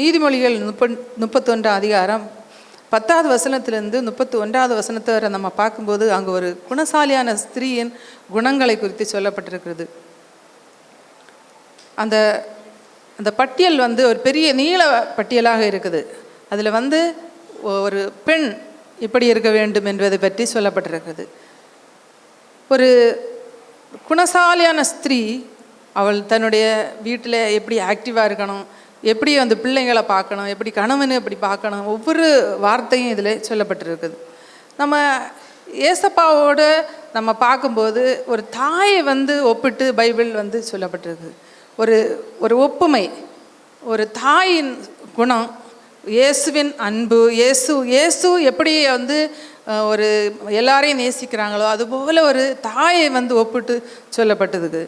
நீதிமொழிகள் 31 அதிகாரம் 10வது வசனத்திலிருந்து 31வது வசனத்தை வரை நம்ம பார்க்கும்போது அங்கே ஒரு குணசாலியான ஸ்திரீயின் குணங்களை குறித்து சொல்லப்பட்டிருக்கிறது. அந்த அந்த பட்டியல் ஒரு பெரிய நீள பட்டியலாக இருக்குது. அதில் ஒரு பெண் இப்படி இருக்க வேண்டும் என்பதை பற்றி சொல்லப்பட்டிருக்கிறது. ஒரு குணசாலியான ஸ்திரீ அவள் தன்னுடைய வீட்டில் எப்படி ஆக்டிவாக இருக்கணும், எப்படி பிள்ளைங்களை பார்க்கணும், எப்படி கணவனை எப்படி பார்க்கணும், ஒவ்வொரு வார்த்தையும் இதில் சொல்லப்பட்டிருக்குது. நம்ம ஏசப்பாவோடு நம்ம பார்க்கும்போது ஒரு தாயை ஒப்பிட்டு பைபிள் சொல்லப்பட்டிருக்கு. ஒரு ஒப்புமை, ஒரு தாயின் குணம், இயேசுவின் அன்பு, இயேசு எப்படி ஒரு எல்லாரையும் நேசிக்கிறாங்களோ அதுபோல் ஒரு தாயை ஒப்பிட்டு சொல்லப்பட்டதுக்கு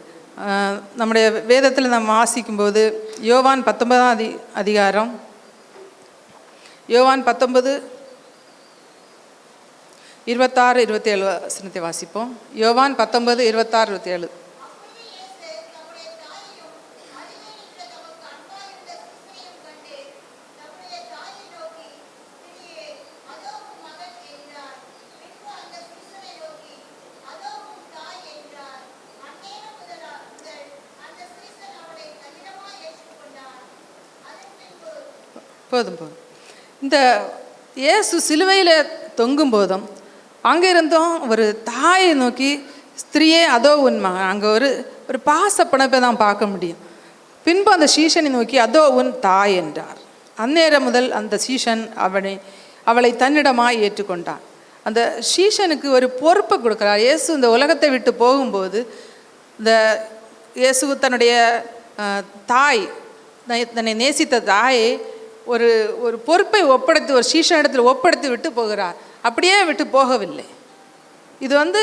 நம்முடைய வேதத்தில் நம்ம வாசிக்கும்போது யோவான் 19 அதிகாரம் யோவான் 19 26 27 வசனத்தை வாசிப்போம். யோவான் 19 26 27. போதும். இந்த இயேசு சிலுவையில் தொங்கும் போதும் அங்கே இருந்தும் ஒரு தாயை நோக்கி ஸ்திரீயே அதோ உன் மகன், அங்கே ஒரு பாசப்பணப்பை தான் பார்க்க முடியும். பின்பு அந்த சீஷனை நோக்கி அதோ உன் தாய் என்றார். அந்நேரம் முதல் அந்த சீஷன் அவளை தன்னிடமாய் ஏற்றுக்கொண்டான். அந்த சீஷனுக்கு ஒரு பொறுப்பை கொடுக்குறார். இயேசு இந்த உலகத்தை விட்டு போகும்போது இந்த இயேசு தன்னுடைய தாய், தன்னை நேசித்த தாயை ஒரு பொறுப்பை ஒப்படைத்து ஒரு சீஷனிடத்தில் ஒப்படைத்து விட்டு போகிறார். அப்படியே விட்டு போகவில்லை. இது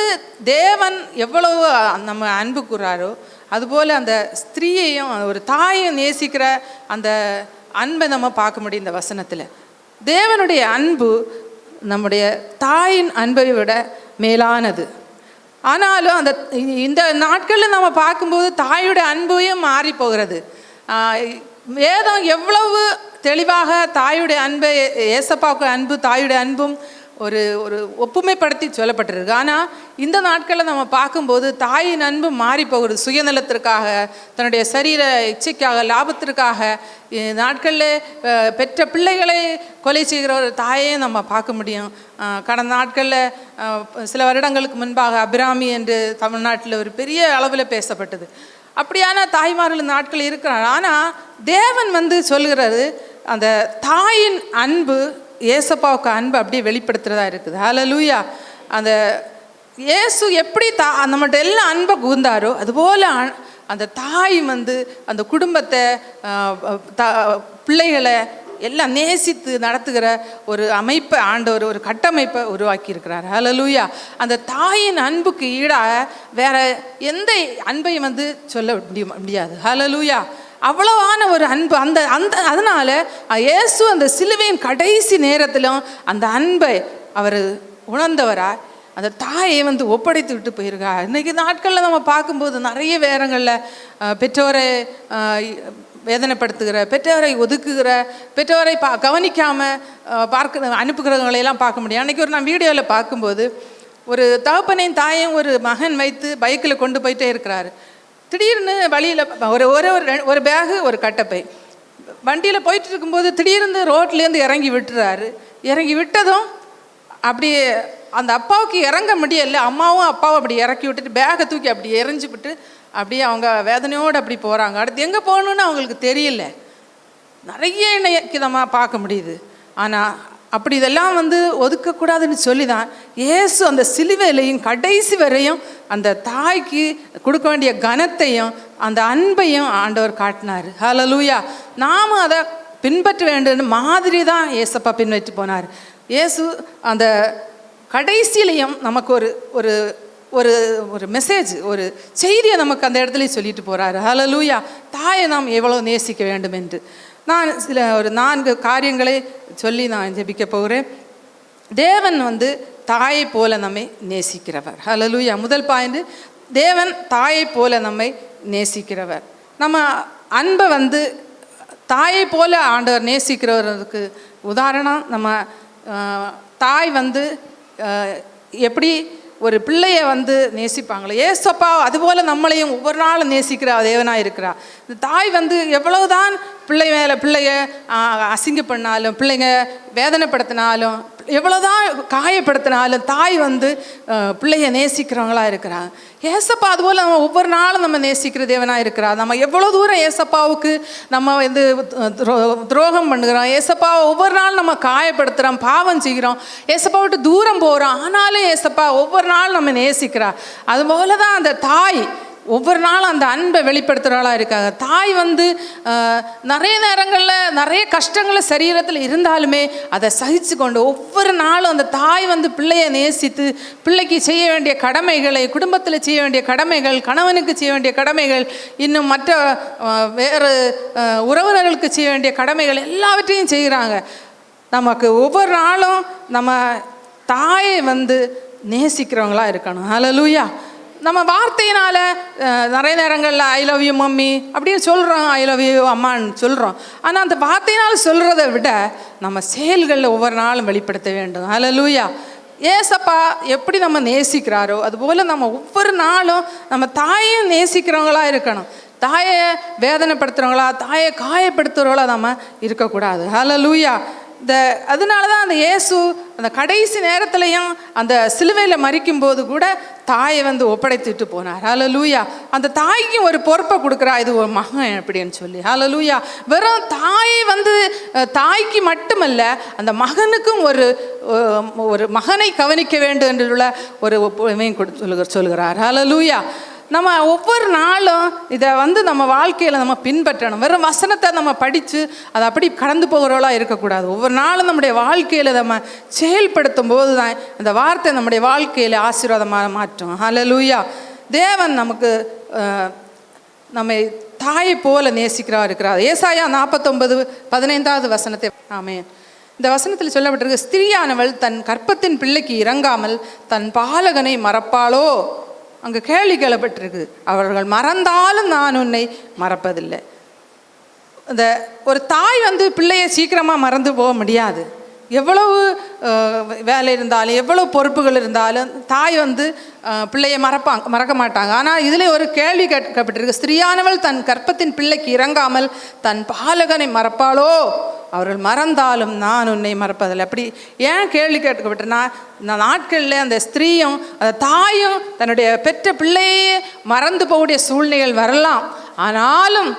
தேவன் எவ்வளவு நம்ம அன்பு கூறாரோ அதுபோல் அந்த ஸ்திரீயையும் ஒரு தாயை நேசிக்கிற அந்த அன்பை நம்ம பார்க்க முடியும் இந்த வசனத்தில். தேவனுடைய அன்பு நம்முடைய தாயின் அன்பை விட மேலானது. ஆனாலும் இந்த நாட்களில் நம்ம பார்க்கும்போது தாயுடைய அன்பையும் மாறி போகிறது. வேதம் எவ்வளவு தெளிவாக தாயுடைய அன்பை, ஏசப்பாவுக்கு அன்பு தாயுடைய அன்பும் ஒரு ஒப்புமைப்படுத்தி சொல்லப்பட்டிருக்கு. ஆனால் இந்த நாட்களில் நம்ம பார்க்கும்போது தாயின் அன்பு மாறி போகிறது. சுயநலத்திற்காக, தன்னுடைய சரீர இச்சைக்காக, லாபத்திற்காக நாட்களில் பெற்ற பிள்ளைகளை கொலை செய்கிற ஒரு தாயே நம்ம பார்க்க முடியும். கடந்த நாட்களில் சில வருடங்களுக்கு முன்பாக அபிராமி என்று தமிழ்நாட்டில் ஒரு பெரிய அளவில் பேசப்பட்டது. அப்படியான தாய்மார்கள் நாட்கள் இருக்கிறார். ஆனால் தேவன் சொல்லுகிறது அந்த தாயின் அன்பு, ஏசப்பாவுக்கு அன்பு அப்படியே வெளிப்படுத்துகிறதா இருக்குது. ஹல்லேலூயா. அந்த இயேசு எப்படி நம்மகிட்ட எல்லாம் அன்பை கூர்ந்தாரோ அதுபோல் அந்த தாய் அந்த குடும்பத்தை, பிள்ளைகளை எல்லாம் நேசித்து நடத்துகிற ஒரு அமைப்பை ஆண்டவர், ஒரு கட்டமைப்பை உருவாக்கி இருக்கிறார். ஹல்லேலூயா. அந்த தாயின் அன்புக்கு ஈடாக வேற எந்த அன்பையும் சொல்ல முடியாது. ஹல்லேலூயா. அவ்வளவான ஒரு அன்பு அதனால இயேசு அந்த சிலுவையின் கடைசி நேரத்திலும் அந்த அன்பை அவர் உணர்ந்தவரா அந்த தாயை ஒப்படைத்து விட்டு போயிருக்கார். இன்றைக்கி நாட்களில் நம்ம பார்க்கும்போது நிறைய வேரங்களில் பெற்றோரை வேதனைப்படுத்துகிற, பெற்றோரை ஒதுக்குகிற, பெற்றோரை கவனிக்காமல் அனுப்புகிறவங்களையெல்லாம் பார்க்க முடியும். அன்றைக்கி நான் வீடியோவில் பார்க்கும்போது ஒரு தகப்பனையும் தாயும் ஒரு மகன் வைத்து பைக்கில் கொண்டு போயிட்டே இருக்கிறாரு. திடீர்னு வழியில் ஒரு பேகு, ஒரு கட்டப்பை வண்டியில் போயிட்டு இருக்கும்போது திடீர்னு ரோட்லேருந்து இறங்கி விட்டுறாரு. இறங்கி விட்டதும் அப்படியே அந்த அப்பாவுக்கு இறங்க முடியல. அம்மாவும் அப்பாவும் அப்படி இறக்கி விட்டுட்டு பேகை தூக்கி அப்படி எரிஞ்சு விட்டு அப்படியே அவங்க வேதனையோடு அப்படி போகிறாங்க. அடுத்து எங்கே போகணுன்னு அவங்களுக்கு தெரியல. நிறைய இணையக்கிதமாக பார்க்க முடியுது. ஆனால் அப்படி இதெல்லாம் ஒதுக்கக்கூடாதுன்னு சொல்லி தான் இயேசு அந்த சிலுவையிலையும் கடைசி வரையும் அந்த தாய்க்கு கொடுக்க வேண்டிய கனத்தையும் அந்த அன்பையும் ஆண்டவர் காட்டினார். ஹல்லேலூயா. நாம் அதை பின்பற்ற வேண்டும் மாதிரி தான் ஏசப்பா பின்பற்றி போனார். இயேசு அந்த கடைசியிலையும் நமக்கு ஒரு ஒரு ஒரு மெசேஜ், ஒரு செய்தியை நமக்கு அந்த இடத்துல சொல்லிட்டு போகிறாரு. ஹல்லேலூயா. தாயை நாம் எவ்வளோ நேசிக்க வேண்டும் என்று நான் ஒரு 4 காரியங்களை சொல்லி நான் ஜெபிக்க போகிறேன். தேவன் தாயை போல நம்மை நேசிக்கிறவர். ஹல்லேலூயா. முதல் பாயிண்ட், தேவன் தாயை போல நம்மை நேசிக்கிறவர். நம்ம அன்பை தாயை போல ஆண்டவர் நேசிக்கிறவருக்கு உதாரணம் நம்ம தாய் வந்து எப்படி ஒரு பிள்ளையை வந்து நேசிப்பாங்களோ, ஏசப்பா அதுபோல் நம்மளையும் ஒவ்வொரு நாளும் நேசிக்கிற தேவனாக இருக்கிறா. இந்த தாய் வந்து எவ்வளவுதான் பிள்ளைய அசிங்க பண்ணாலும், பிள்ளைங்க வேதனைப்படுத்தினாலும், எவ்வளோதான் காயப்படுத்தினாலும் தாய் வந்து பிள்ளைய நேசிக்கிறவங்களா இருக்கிறாங்க. ஏசப்பா அதுபோல் நம்ம ஒவ்வொரு நாளும் நம்ம நேசிக்கிற தேவனாக இருக்கிறா. நம்ம எவ்வளோ தூரம் ஏசப்பாவுக்கு நம்ம வந்து துரோகம் பண்ணுகிறோம், ஏசப்பாவை ஒவ்வொரு நாளும் நம்ம காயப்படுத்துகிறோம், பாவம் செய்கிறோம், ஏசப்பா விட்டு தூரம் போகிறோம், ஆனாலும் ஏசப்பா ஒவ்வொரு நாளும் நம்ம நேசிக்கிறா. அதுபோல தான் அந்த தாய் ஒவ்வொரு நாளும் அந்த அன்பை வெளிப்படுத்துகிறவளாக இருக்காங்க. தாய் வந்து நிறைய நேரங்களில் நிறைய கஷ்டங்களை சரீரத்தில் இருந்தாலுமே அதை சகிச்சு கொண்டு ஒவ்வொரு நாளும் அந்த தாய் வந்து பிள்ளையை நேசித்து பிள்ளைக்கு செய்ய வேண்டிய கடமைகளை, குடும்பத்தில் செய்ய வேண்டிய கடமைகள், கணவனுக்கு செய்ய வேண்டிய கடமைகள், இன்னும் மற்ற வேறு உறவினர்களுக்கு செய்ய வேண்டிய கடமைகள் எல்லாவற்றையும் செய்கிறாங்க. நமக்கு ஒவ்வொரு நாளும் நம்ம தாயை வந்து நேசிக்கிறவங்களா இருக்கணும். ஹல்லேலூயா. நம்ம வார்த்தையினால் நிறைய நேரங்களில் ஐ லவ் யூ மம்மி அப்படின்னு சொல்கிறோம், ஐ லவ் யூ அம்மான்னு சொல்கிறோம். ஆனால் அந்த வார்த்தையினால் சொல்கிறத விட நம்ம செயல்களில் ஒவ்வொரு நாளும் வெளிப்படுத்த வேண்டும். ஹல்லேலூயா. ஏசப்பா எப்படி நம்ம நேசிக்கிறாரோ அதுபோல் நம்ம ஒவ்வொரு நாளும் நம்ம தாயையும் நேசிக்கிறவங்களா இருக்கணும். தாயை வேதனைப்படுத்துகிறவங்களா, தாயை காயப்படுத்துகிறவங்களா நம்ம இருக்கக்கூடாது. ஹல்லேலூயா. அதனால தான் அந்த இயேசு அந்த கடைசி நேரத்துலையும் அந்த சிலுவையில் மரிக்கும்போது கூட தாயை வந்து ஒப்படைத்துட்டு போனார். ஹல்லேலூயா. அந்த தாய்க்கும் ஒரு பொறுப்பை கொடுக்குறா, இது ஒரு மகன் அப்படின்னு சொல்லி. ஹல்லேலூயா. வெறும் தாயை வந்து தாய்க்கு மட்டுமல்ல, அந்த மகனுக்கும் ஒரு மகனை கவனிக்க வேண்டும் என்றுள்ள ஒரு ஒப்புமையும் சொல்கிறார். ஹல்லேலூயா. நம்ம ஒவ்வொரு நாளும் இதை வந்து நம்ம வாழ்க்கையில் நம்ம பின்பற்றணும். வெறும் வசனத்தை நம்ம படித்து அதை அப்படி கடந்து போகிறவளாக இருக்கக்கூடாது. ஒவ்வொரு நாளும் நம்முடைய வாழ்க்கையில் நம்ம செயல்படுத்தும் போது தான் இந்த வார்த்தை நம்முடைய வாழ்க்கையில் ஆசீர்வாதமாக மாற்றும். ஹல்லேலூயா. தேவன் நமக்கு நம்மை தாயை போல நேசிக்கிறா இருக்கிறார். ஏசாயா 49:15 வசனத்தை ஆமென். இந்த வசனத்தில் சொல்லப்பட்டிருக்கு, ஸ்திரீயானவள் தன் கற்பத்தின் பிள்ளைக்கு இறங்காமல் தன் பாலகனை மறப்பாளோ? அங்கே கேள்வி கேளப்பட்டிருக்கு. அவர்கள் மறந்தாலும் நான் உன்னை மறப்பதில்லை. இந்த ஒரு தாய் வந்து பிள்ளையை சீக்கிரமாக மறந்து போக முடியாது. எவ்வளவு வேலை இருந்தாலும், எவ்வளவு பொறுப்புகள் இருந்தாலும் தாய் வந்து பிள்ளையை மறக்க மாட்டாங்க. ஆனால் இதில் ஒரு கேள்வி கேட்கப்பட்டிருக்கு, ஸ்திரீயானவள் தன் கற்பத்தின் பிள்ளைக்கு இறங்காமல் தன் பாலகனை மறப்பாளோ? அவர்கள் மறந்தாலும் நான் உன்னை மறப்பதில்லை. அப்படி ஏன் கேள்வி கேட்கப்பட்டேன்னா, இந்த நாட்களில் அந்த ஸ்திரீயும் அந்த தாயும் தன்னுடைய பெற்ற பிள்ளையே மறந்து போகக்கூடிய சூழ்நிலைகள் வரலாம். ஆனாலும்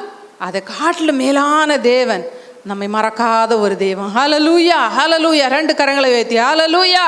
அதை காட்டிலும் மேலான தேவன், நம்மை மறக்காத ஒரு தெய்வம். ஹல்லேலூயா. ஹல்லேலூயா. 2 கரங்களை வைத்து ஹல்லேலூயா.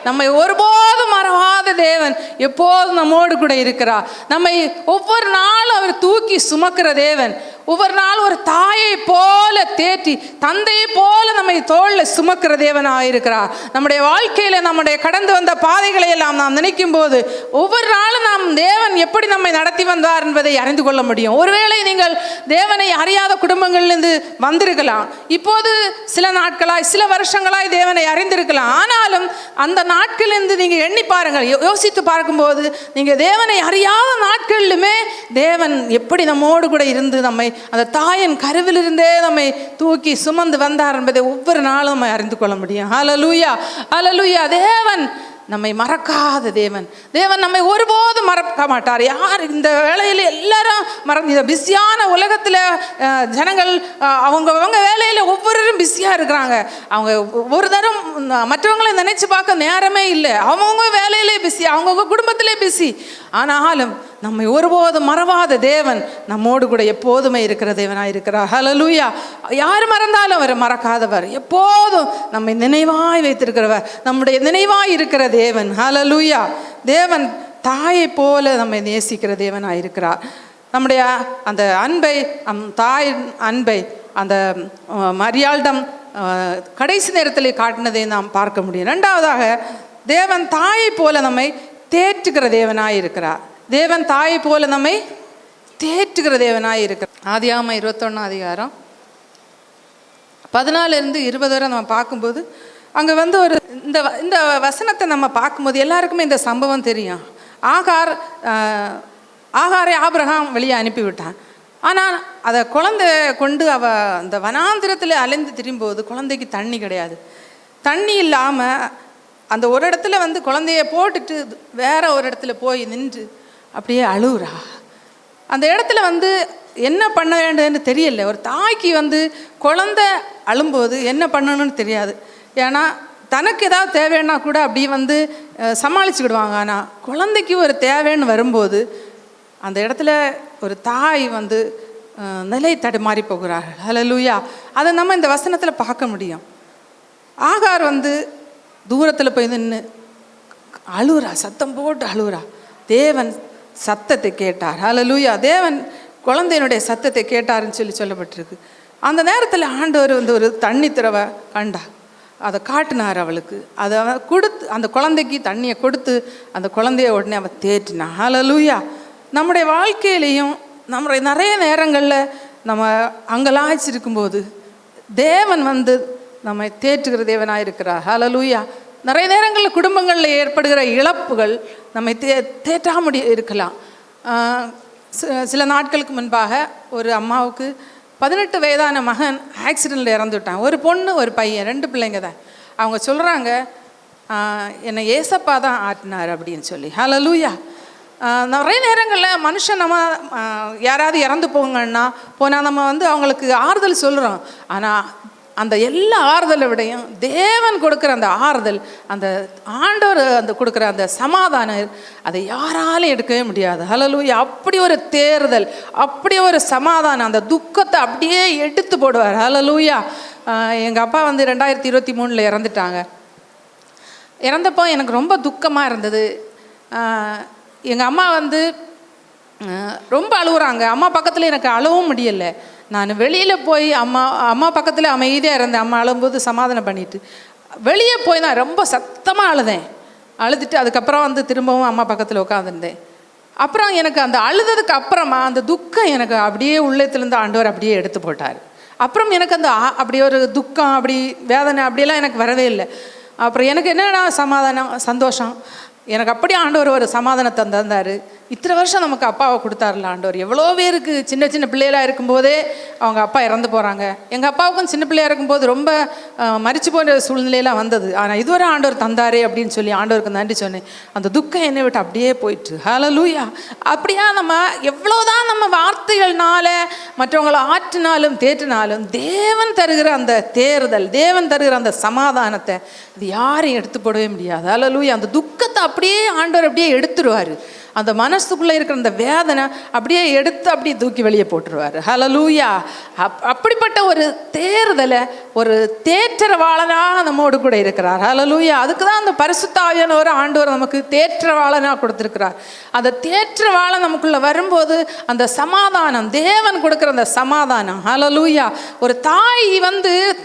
நம்மை ஒருபோதும் மறவாத தேவன் எப்போதும் நம்மோடு கூட இருக்கிறார். நம்மை ஒவ்வொரு நாளும் அவர் தூக்கி சுமக்கிற தேவன். ஒவ்வொரு நாள் ஒரு தாயை போல தேற்றி, தந்தையை போல நம்மை தோளில் சுமக்கிற தேவனாக இருக்கிறார். நம்முடைய வாழ்க்கையில் நம்முடைய கடந்து வந்த பாதைகளை எல்லாம் நாம் நினைக்கும் போது ஒவ்வொரு நாளும் நாம் தேவன் எப்படி நம்மை நடத்தி வந்தார் என்பதை அறிந்து கொள்ள முடியும். ஒருவேளை நீங்கள் தேவனை அறியாத குடும்பங்களிலிருந்து வந்திருக்கலாம், இப்போது சில நாட்களாய் சில வருஷங்களாய் தேவனை அறிந்திருக்கலாம். ஆனாலும் அந்த நாட்களிலிருந்து நீங்கள் எண்ணி பாருங்கள், யோசித்து பார்க்கும்போது நீங்கள் தேவனை அறியாத நாட்களிலுமே தேவன் எப்படி நம்மோடு கூட இருந்து நம்மை அந்த தாயின் கருவிலிருந்தே நம்மை தூக்கி சுமந்து வந்தார் என்பதை ஒவ்வொரு நாளும் நம்ம அறிந்து கொள்ள முடியும். ஹல்லேலூயா. ஹல்லேலூயா. தேவன் நம்மை மறக்காத தேவன். தேவன் நம்மை ஒருபோதும் மறக்க மாட்டார். யார் இந்த வேலையில் எல்லாரும் மறந்து, இந்த பிஸியான உலகத்தில் ஜனங்கள் அவங்க வேலையில் ஒவ்வொருவரும் பிஸியாக இருக்கிறாங்க. அவங்க ஒரு தரம் மற்றவங்களை நினைச்சு பார்க்க நேரமே இல்லை. அவங்கவுங்க வேலையிலே பிஸி, அவங்கவுங்க குடும்பத்திலே பிஸி. ஆனாலும் நம்மை ஒருபோதும் மறவாத தேவன் நம்மோடு கூட எப்போதுமே இருக்கிற தேவனாக இருக்கிறார். ஹல்லேலூயா. யார் மறந்தாலும் அவர் மறக்காதவர், எப்போதும் நம்மை நினைவாய் வைத்திருக்கிறவர், நம்முடைய நினைவாய் இருக்கிற தேவன். ஹல்லேலூயா. தேவன் தாயை போல நம்மை நேசிக்கிற தேவனாக இருக்கிறார். நம்முடைய அந்த அன்பை, தாய் அன்பை அந்த மரியாளிடம் கடைசி நேரத்தில் காட்டினதை நாம் பார்க்க முடியும். 2வதாக தேவன் தாயை போல நம்மை தேற்றுகிற தேவனாய் இருக்கிறார். தேவன் தாயை போல நம்மை தேற்றுகிற தேவனாய் இருக்கிறார். ஆதியாகமம் 21:14-20 வரை நம்ம பார்க்கும்போது அங்கே வந்து ஒரு இந்த வசனத்தை நம்ம பார்க்கும்போது எல்லாருக்குமே இந்த சம்பவம் தெரியும். ஆகாரை ஆபிரகாம் வெளியே அனுப்பிவிட்டான். ஆனால் அதை குழந்தை கொண்டு அந்த வனாந்திரத்தில் அலைந்து திரும்போது குழந்தைக்கு தண்ணி கிடையாது. தண்ணி இல்லாமல் அந்த ஒரு இடத்துல குழந்தைய போட்டுட்டு வேற ஒரு இடத்துல போய் நின்று அப்படியே அழுவுறா. அந்த இடத்துல என்ன பண்ண வேண்டும்னு தெரியல. ஒரு தாய்க்கு குழந்தை அழும்போது என்ன பண்ணணும்னு தெரியாது. ஏன்னா தனக்கு ஏதாவது தேவைன்னா கூட அப்படி சமாளிச்சுக்கிடுவாங்க. ஆனால் குழந்தைக்கு ஒரு தேவைன்னு வரும்போது அந்த இடத்துல ஒரு தாய் நிலை தடுமாறி போகிறார்கள். ஹல்லேலூயா. அதை நம்ம இந்த வசனத்தில் பார்க்க முடியும். ஆகார் தூரத்தில் போய் நின்று அழுவுறா, சத்தம் போட்டு அழுவுறா. தேவன் சத்தத்தை கேட்டார். ஹல்லேலூயா. தேவன் குழந்தையினுடைய சத்தத்தை கேட்டாருன்னு சொல்லப்பட்டிருக்கு. அந்த நேரத்தில் ஆண்டவர் ஒரு தண்ணி திறவை கண்டா, அதை காட்டினார் அவளுக்கு. அதை கொடுத்து அந்த குழந்தைக்கு தண்ணியை கொடுத்து அந்த குழந்தைய உடனே அவள் தேற்றினா. ஹல்லேலூயா. நம்முடைய வாழ்க்கையிலையும் நம்முடைய நிறைய நேரங்களில் நம்ம அங்கலாய்ச்சிருக்கும்போது தேவன் நம்மை தேற்றுகிற தேவனாக இருக்கிறார். ஹல்லேலூயா. நிறைய நேரங்களில் குடும்பங்களில் ஏற்படுகிற இழப்புகள் நம்மை தேற்றாம இருக்கலாம். சில நாட்களுக்கு முன்பாக ஒரு அம்மாவுக்கு 18 வயதான மகன் ஆக்சிடெண்ட்டில் இறந்துவிட்டான். ஒரு பொண்ணு ஒரு பையன், 2 பிள்ளைங்க தான். அவங்க சொல்கிறாங்க, என்னை ஏசப்பா தான் ஆட்டினார் அப்படின்னு சொல்லி. ஹல்லேலூயா. நிறைய நேரங்களில் மனுஷன் நம்ம யாராவது இறந்து போனால் நம்ம அவங்களுக்கு ஆறுதல் சொல்கிறோம். ஆனால் அந்த எல்லா ஆறுதலை விடையும் தேவன் கொடுக்குற அந்த ஆறுதல், அந்த ஆண்டவர் கொடுக்குற அந்த சமாதானம், அதை யாராலும் எடுக்கவே முடியாது. ஹல்லேலூயா. அப்படி ஒரு தேறுதல், அப்படி ஒரு சமாதானம், அந்த துக்கத்தை அப்படியே எடுத்து போடுவார். ஹல்லேலூயா. எங்கள் அப்பா 2023 இறந்துட்டாங்க. இறந்தப்போ எனக்கு ரொம்ப துக்கமாக இருந்தது. எங்கள் அம்மா ரொம்ப அழுகுறாங்க. அம்மா பக்கத்தில் எனக்கு அழவும் முடியலை. நான் வெளியில் போய் அம்மா பக்கத்தில் அமைதியாக இருந்தேன். அம்மா அழும்போது சமாதானம் பண்ணிவிட்டு வெளியே போய் நான் ரொம்ப சத்தமாக அழுதுட்டு அதுக்கப்புறம் திரும்பவும் அம்மா பக்கத்தில் உட்காந்துருந்தேன். அப்புறம் எனக்கு அந்த அழுததுக்கு அப்புறமா அந்த துக்கம் எனக்கு அப்படியே உள்ளத்துலேருந்து ஆண்டவர் அப்படியே எடுத்து போட்டார். அப்புறம் எனக்கு அப்படி ஒரு துக்கம், அப்படி வேதனை அப்படியெல்லாம் எனக்கு வரவே இல்லை. அப்புறம் எனக்கு என்னென்னா சமாதானம், சந்தோஷம். எனக்கு அப்படியே ஆண்டவர் ஒரு சமாதானத்தை தந்தார். இத்தனை வருஷம் நமக்கு அப்பாவை கொடுத்தாருல ஆண்டவர். எவ்வளோ பேருக்கு சின்ன சின்ன பிள்ளைகளாக இருக்கும்போதே அவங்க அப்பா இறந்து போகிறாங்க. எங்கள் அப்பாவுக்கும் சின்ன பிள்ளையாக இருக்கும்போது ரொம்ப மரிச்சு போன்ற சூழ்நிலையெல்லாம் வந்தது. ஆனால் இதுவரை ஆண்டவர் தந்தாரே அப்படின்னு சொல்லி ஆண்டவருக்கு நன்றி சொன்னேன். அந்த துக்கம் என்னை விட்டு அப்படியே போயிட்டு. ஹல்லேலூயா. அப்படியா நம்ம எவ்வளோதான் நம்ம வார்த்தைகள்னால மற்றவங்களை ஆற்றினாலும் தேற்றினாலும் தேவன் தருகிற அந்த தேறுதல், தேவன் தருகிற அந்த சமாதானத்தை அது யாரையும் எடுத்து போடவே முடியாது. ஹல்லேலூயா. அந்த துக்கத்தை அப்படியே ஆண்டவர் அப்படியே எடுத்துருவார். அந்த மனசுக்குள்ளே இருக்கிற அந்த வேதனை அப்படியே எடுத்து அப்படியே தூக்கி வெளியே போட்டுருவார். ஹல்லேலூயா. அப்படிப்பட்ட ஒரு தேறுதலை ஒரு தேற்றவாளனாக நம்மோடு கூட இருக்கிறார். ஹல்லேலூயா. அதுக்கு தான் அந்த பரிசுத்த ஆவியானவர் ஆண்டவர் நமக்கு தேற்றவாளனாக கொடுத்துருக்கிறார். அந்த தேற்றவாளன் நமக்குள்ளே வரும்போது அந்த சமாதானம், தேவன் கொடுக்குற அந்த சமாதானம். ஹல்லேலூயா. ஒரு தாய்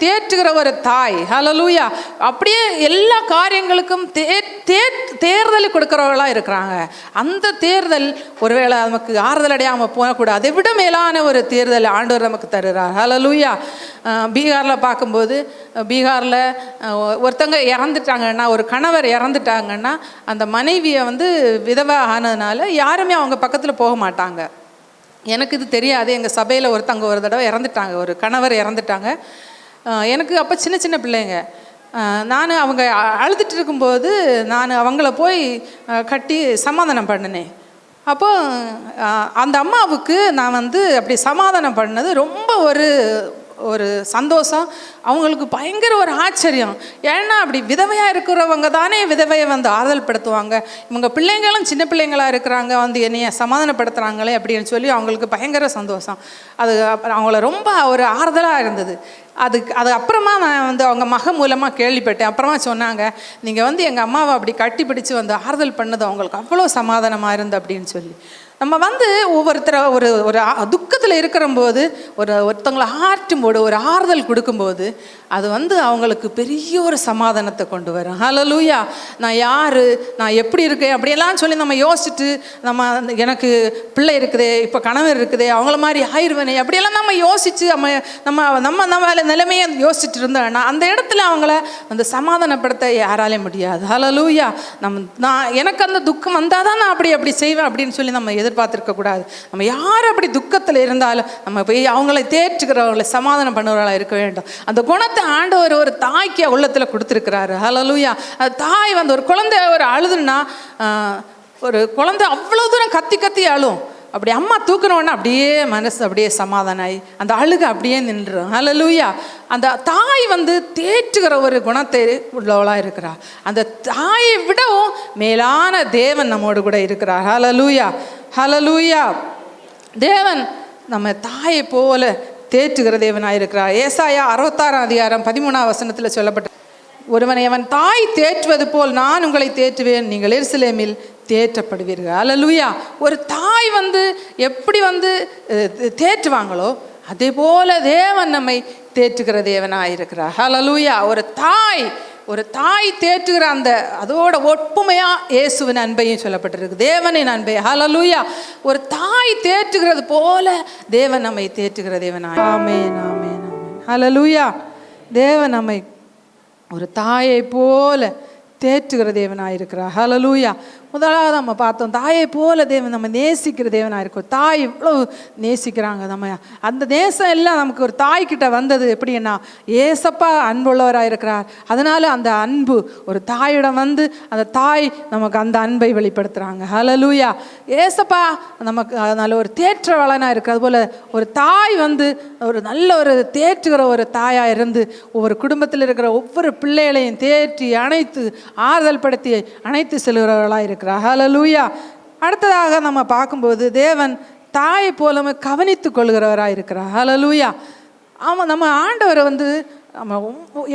தேற்றுகிற ஒரு தாய். ஹல்லேலூயா. அப்படியே எல்லா காரியங்களுக்கும் தேர்தலை கொடுக்குறவர்களாக இருக்கிறாங்க. அந்த தேர்தல் ஒருவேளை நமக்கு ஆறுதல் அடையாமல் போகக்கூடாது. அதை விட மேலான ஒரு தேர்தல் ஆண்டவர் நமக்கு தருகிறார். ஹல்லேலூயா. பீகாரில் பார்க்கும்போது, பீகாரில் ஒருத்தங்க இறந்துட்டாங்கன்னா, ஒரு கணவர் இறந்துட்டாங்கன்னா அந்த மனைவியை விதவை ஆனதுனால யாருமே அவங்க பக்கத்தில் போக மாட்டாங்க. எனக்கு இது தெரியாது. எங்கள் சபையில் ஒருத்தங்க ஒரு தடவை இறந்துட்டாங்க, ஒரு கணவர் இறந்துட்டாங்க. எனக்கு அப்போ சின்ன சின்ன பிள்ளைங்க. நான் அவங்க அழுதுட்டு இருக்கும்போது நான் அவங்கள போய் கட்டி சமாதானம் பண்ணினேன். அப்போது அந்த அம்மாவுக்கு நான் அப்படி சமாதானம் பண்ணது ரொம்ப ஒரு சந்தோஷம். அவங்களுக்கு பயங்கர ஒரு ஆச்சரியம். ஏன்னா அப்படி விதவையாக இருக்கிறவங்க தானே விதவையை ஆறுதல் படுத்துவாங்க. இவங்க பிள்ளைங்களும் சின்ன பிள்ளைங்களாக இருக்கிறாங்க, என்னைய சமாதானப்படுத்துகிறாங்களே அப்படின்னு சொல்லி அவங்களுக்கு பயங்கர சந்தோஷம். அது அவங்கள ரொம்ப ஒரு ஆறுதலாக இருந்தது. அது அப்புறமா நான் அவங்க மகன் மூலமாக கேள்விப்பட்டேன். அப்புறமா சொன்னாங்க, நீங்கள் எங்கள் அம்மாவை அப்படி கட்டி பிடிச்சி ஆறுதல் பண்ணது அவங்களுக்கு அவ்வளோ சமாதானமாக இருந்து அப்படின்னு சொல்லி. நம்ம ஒவ்வொருத்தரை ஒரு துக்கத்தில் இருக்கிறம்போது ஒருத்தவங்களை ஆற்றும்போது ஒரு ஆறுதல் கொடுக்கும்போது அது அவங்களுக்கு பெரிய ஒரு சமாதானத்தை கொண்டு வரும். ஹல்லேலூயா. நான் யார், நான் எப்படி இருக்கேன் அப்படியெல்லாம் சொல்லி நம்ம யோசிச்சுட்டு நம்ம எனக்கு பிள்ளை இருக்குதே, இப்போ கணவர் இருக்குதே, அவங்கள மாதிரி ஆயிடுவேனே அப்படியெல்லாம் நம்ம யோசித்து நம்ம நிலைமையை யோசிச்சுட்டு இருந்தோம்னா அந்த இடத்துல அவங்கள சமாதானப்படுத்த யாராலே முடியாது. ஹல்லேலூயா. எனக்கு அந்த துக்கம் வந்தால் தான் நான் அப்படி செய்வேன் அப்படின்னு சொல்லி நம்ம எதிர்பார்த்துருக்க கூடாது. நம்ம யார் அப்படி துக்கத்தில் இருந்தாலும் நம்ம போய் அவங்களை தேற்றுக்கிறவங்களை சமாதானம் பண்ணுறவர்களாக இருக்க வேண்டும். அந்த குணத்தை ஆண்டவர் ஒரு தாய்க்கு உள்ளத்தில் கொடுத்துருக்கிறாரு. ஹல்லேலூயா. அந்த தாய் வந்து ஒரு குழந்தை ஒரு அழுதுன்னா, ஒரு குழந்தை அவ்வளோ தூரம் கத்தி கத்தி அழும். அப்படி அம்மா தூக்குனோன்னா அப்படியே மனசு அப்படியே சமாதானம் ஆகி அந்த அழுக அப்படியே நின்றுடும். ஹல்லேலூயா. அந்த தாய் வந்து தேற்றுகிற ஒரு குணத்தை உள்ளவளாக இருக்கிறார். அந்த தாயை விடவும் மேலான தேவன் நம்மோடு கூட இருக்கிறார். ஹல்லேலூயா, ஹல்லேலூயா. தேவன் நம்ம தாயை போல தேற்றுகிற தேவனாக இருக்கிறார். ஏசாயா 66:13 சொல்லப்பட்ட, ஒருவனை அவன் தாய் தேற்றுவது போல் நான் உங்களை தேற்றுவேன், நீங்கள் எருசலேமில் தேற்றப்படுவீர்கள். ஹல்லேலூயா. ஒரு தாய் வந்து எப்படி வந்து தேற்றுவாங்களோ அதே போல தேவன் நம்மை தேற்றுகிற தேவனாக இருக்கிறார். ஹல்லேலூயா. ஒரு தாய் தேற்றுகிற அந்த அதோட ஒப்புமையா இயேசுவின் அன்பையும் சொல்லப்பட்டிருக்கு, தேவனின் அன்பை. ஹல்லேலூயா. ஒரு தாய் தேற்றுகிறது போல தேவன் நம்மை தேற்றுகிற தேவனாய். ஆமென், ஆமென், ஆமென். ஹல்லேலூயா. தேவன் நம்மை ஒரு தாயை போல தேற்றுகிற தேவனாக இருக்கிறார். ஹல்லேலூயா. முதலாவது நம்ம பார்த்தோம், தாயை போல தேவன் நம்ம நேசிக்கிற தேவனாக இருக்கும். தாய் இவ்வளவு நேசிக்கிறாங்க. நம்ம அந்த நேசம் எல்லாம் நமக்கு ஒரு தாய்கிட்ட வந்தது எப்படின்னா, ஏசப்பா அன்புள்ளவராக இருக்கிறார். அதனால அந்த அன்பு ஒரு தாயிடம் வந்து அந்த தாய் நமக்கு அந்த அன்பை வெளிப்படுத்துகிறாங்க. ஹல்லேலூயா. ஏசப்பா நமக்கு அதனால ஒரு தேற்றவளனாக இருக்குது. அதுபோல் ஒரு தாய் வந்து ஒரு நல்ல ஒரு தேற்றுகிற ஒரு தாயாக இருந்து ஒவ்வொரு குடும்பத்தில் இருக்கிற ஒவ்வொரு பிள்ளைகளையும் தேற்றி அணைத்து ஆறுதல் படுத்தி அணைத்து செல்கிறவர்களாக இருக்கிறார். ஹல்லேலூயா. அடுத்ததாக நம்ம பார்க்கும்போது தேவன் தாயை போலவே கவனித்து கொள்கிறவராக இருக்கிறார். ஹல்லேலூயா. ஆமாம், நம்ம ஆண்டவரை வந்து நம்ம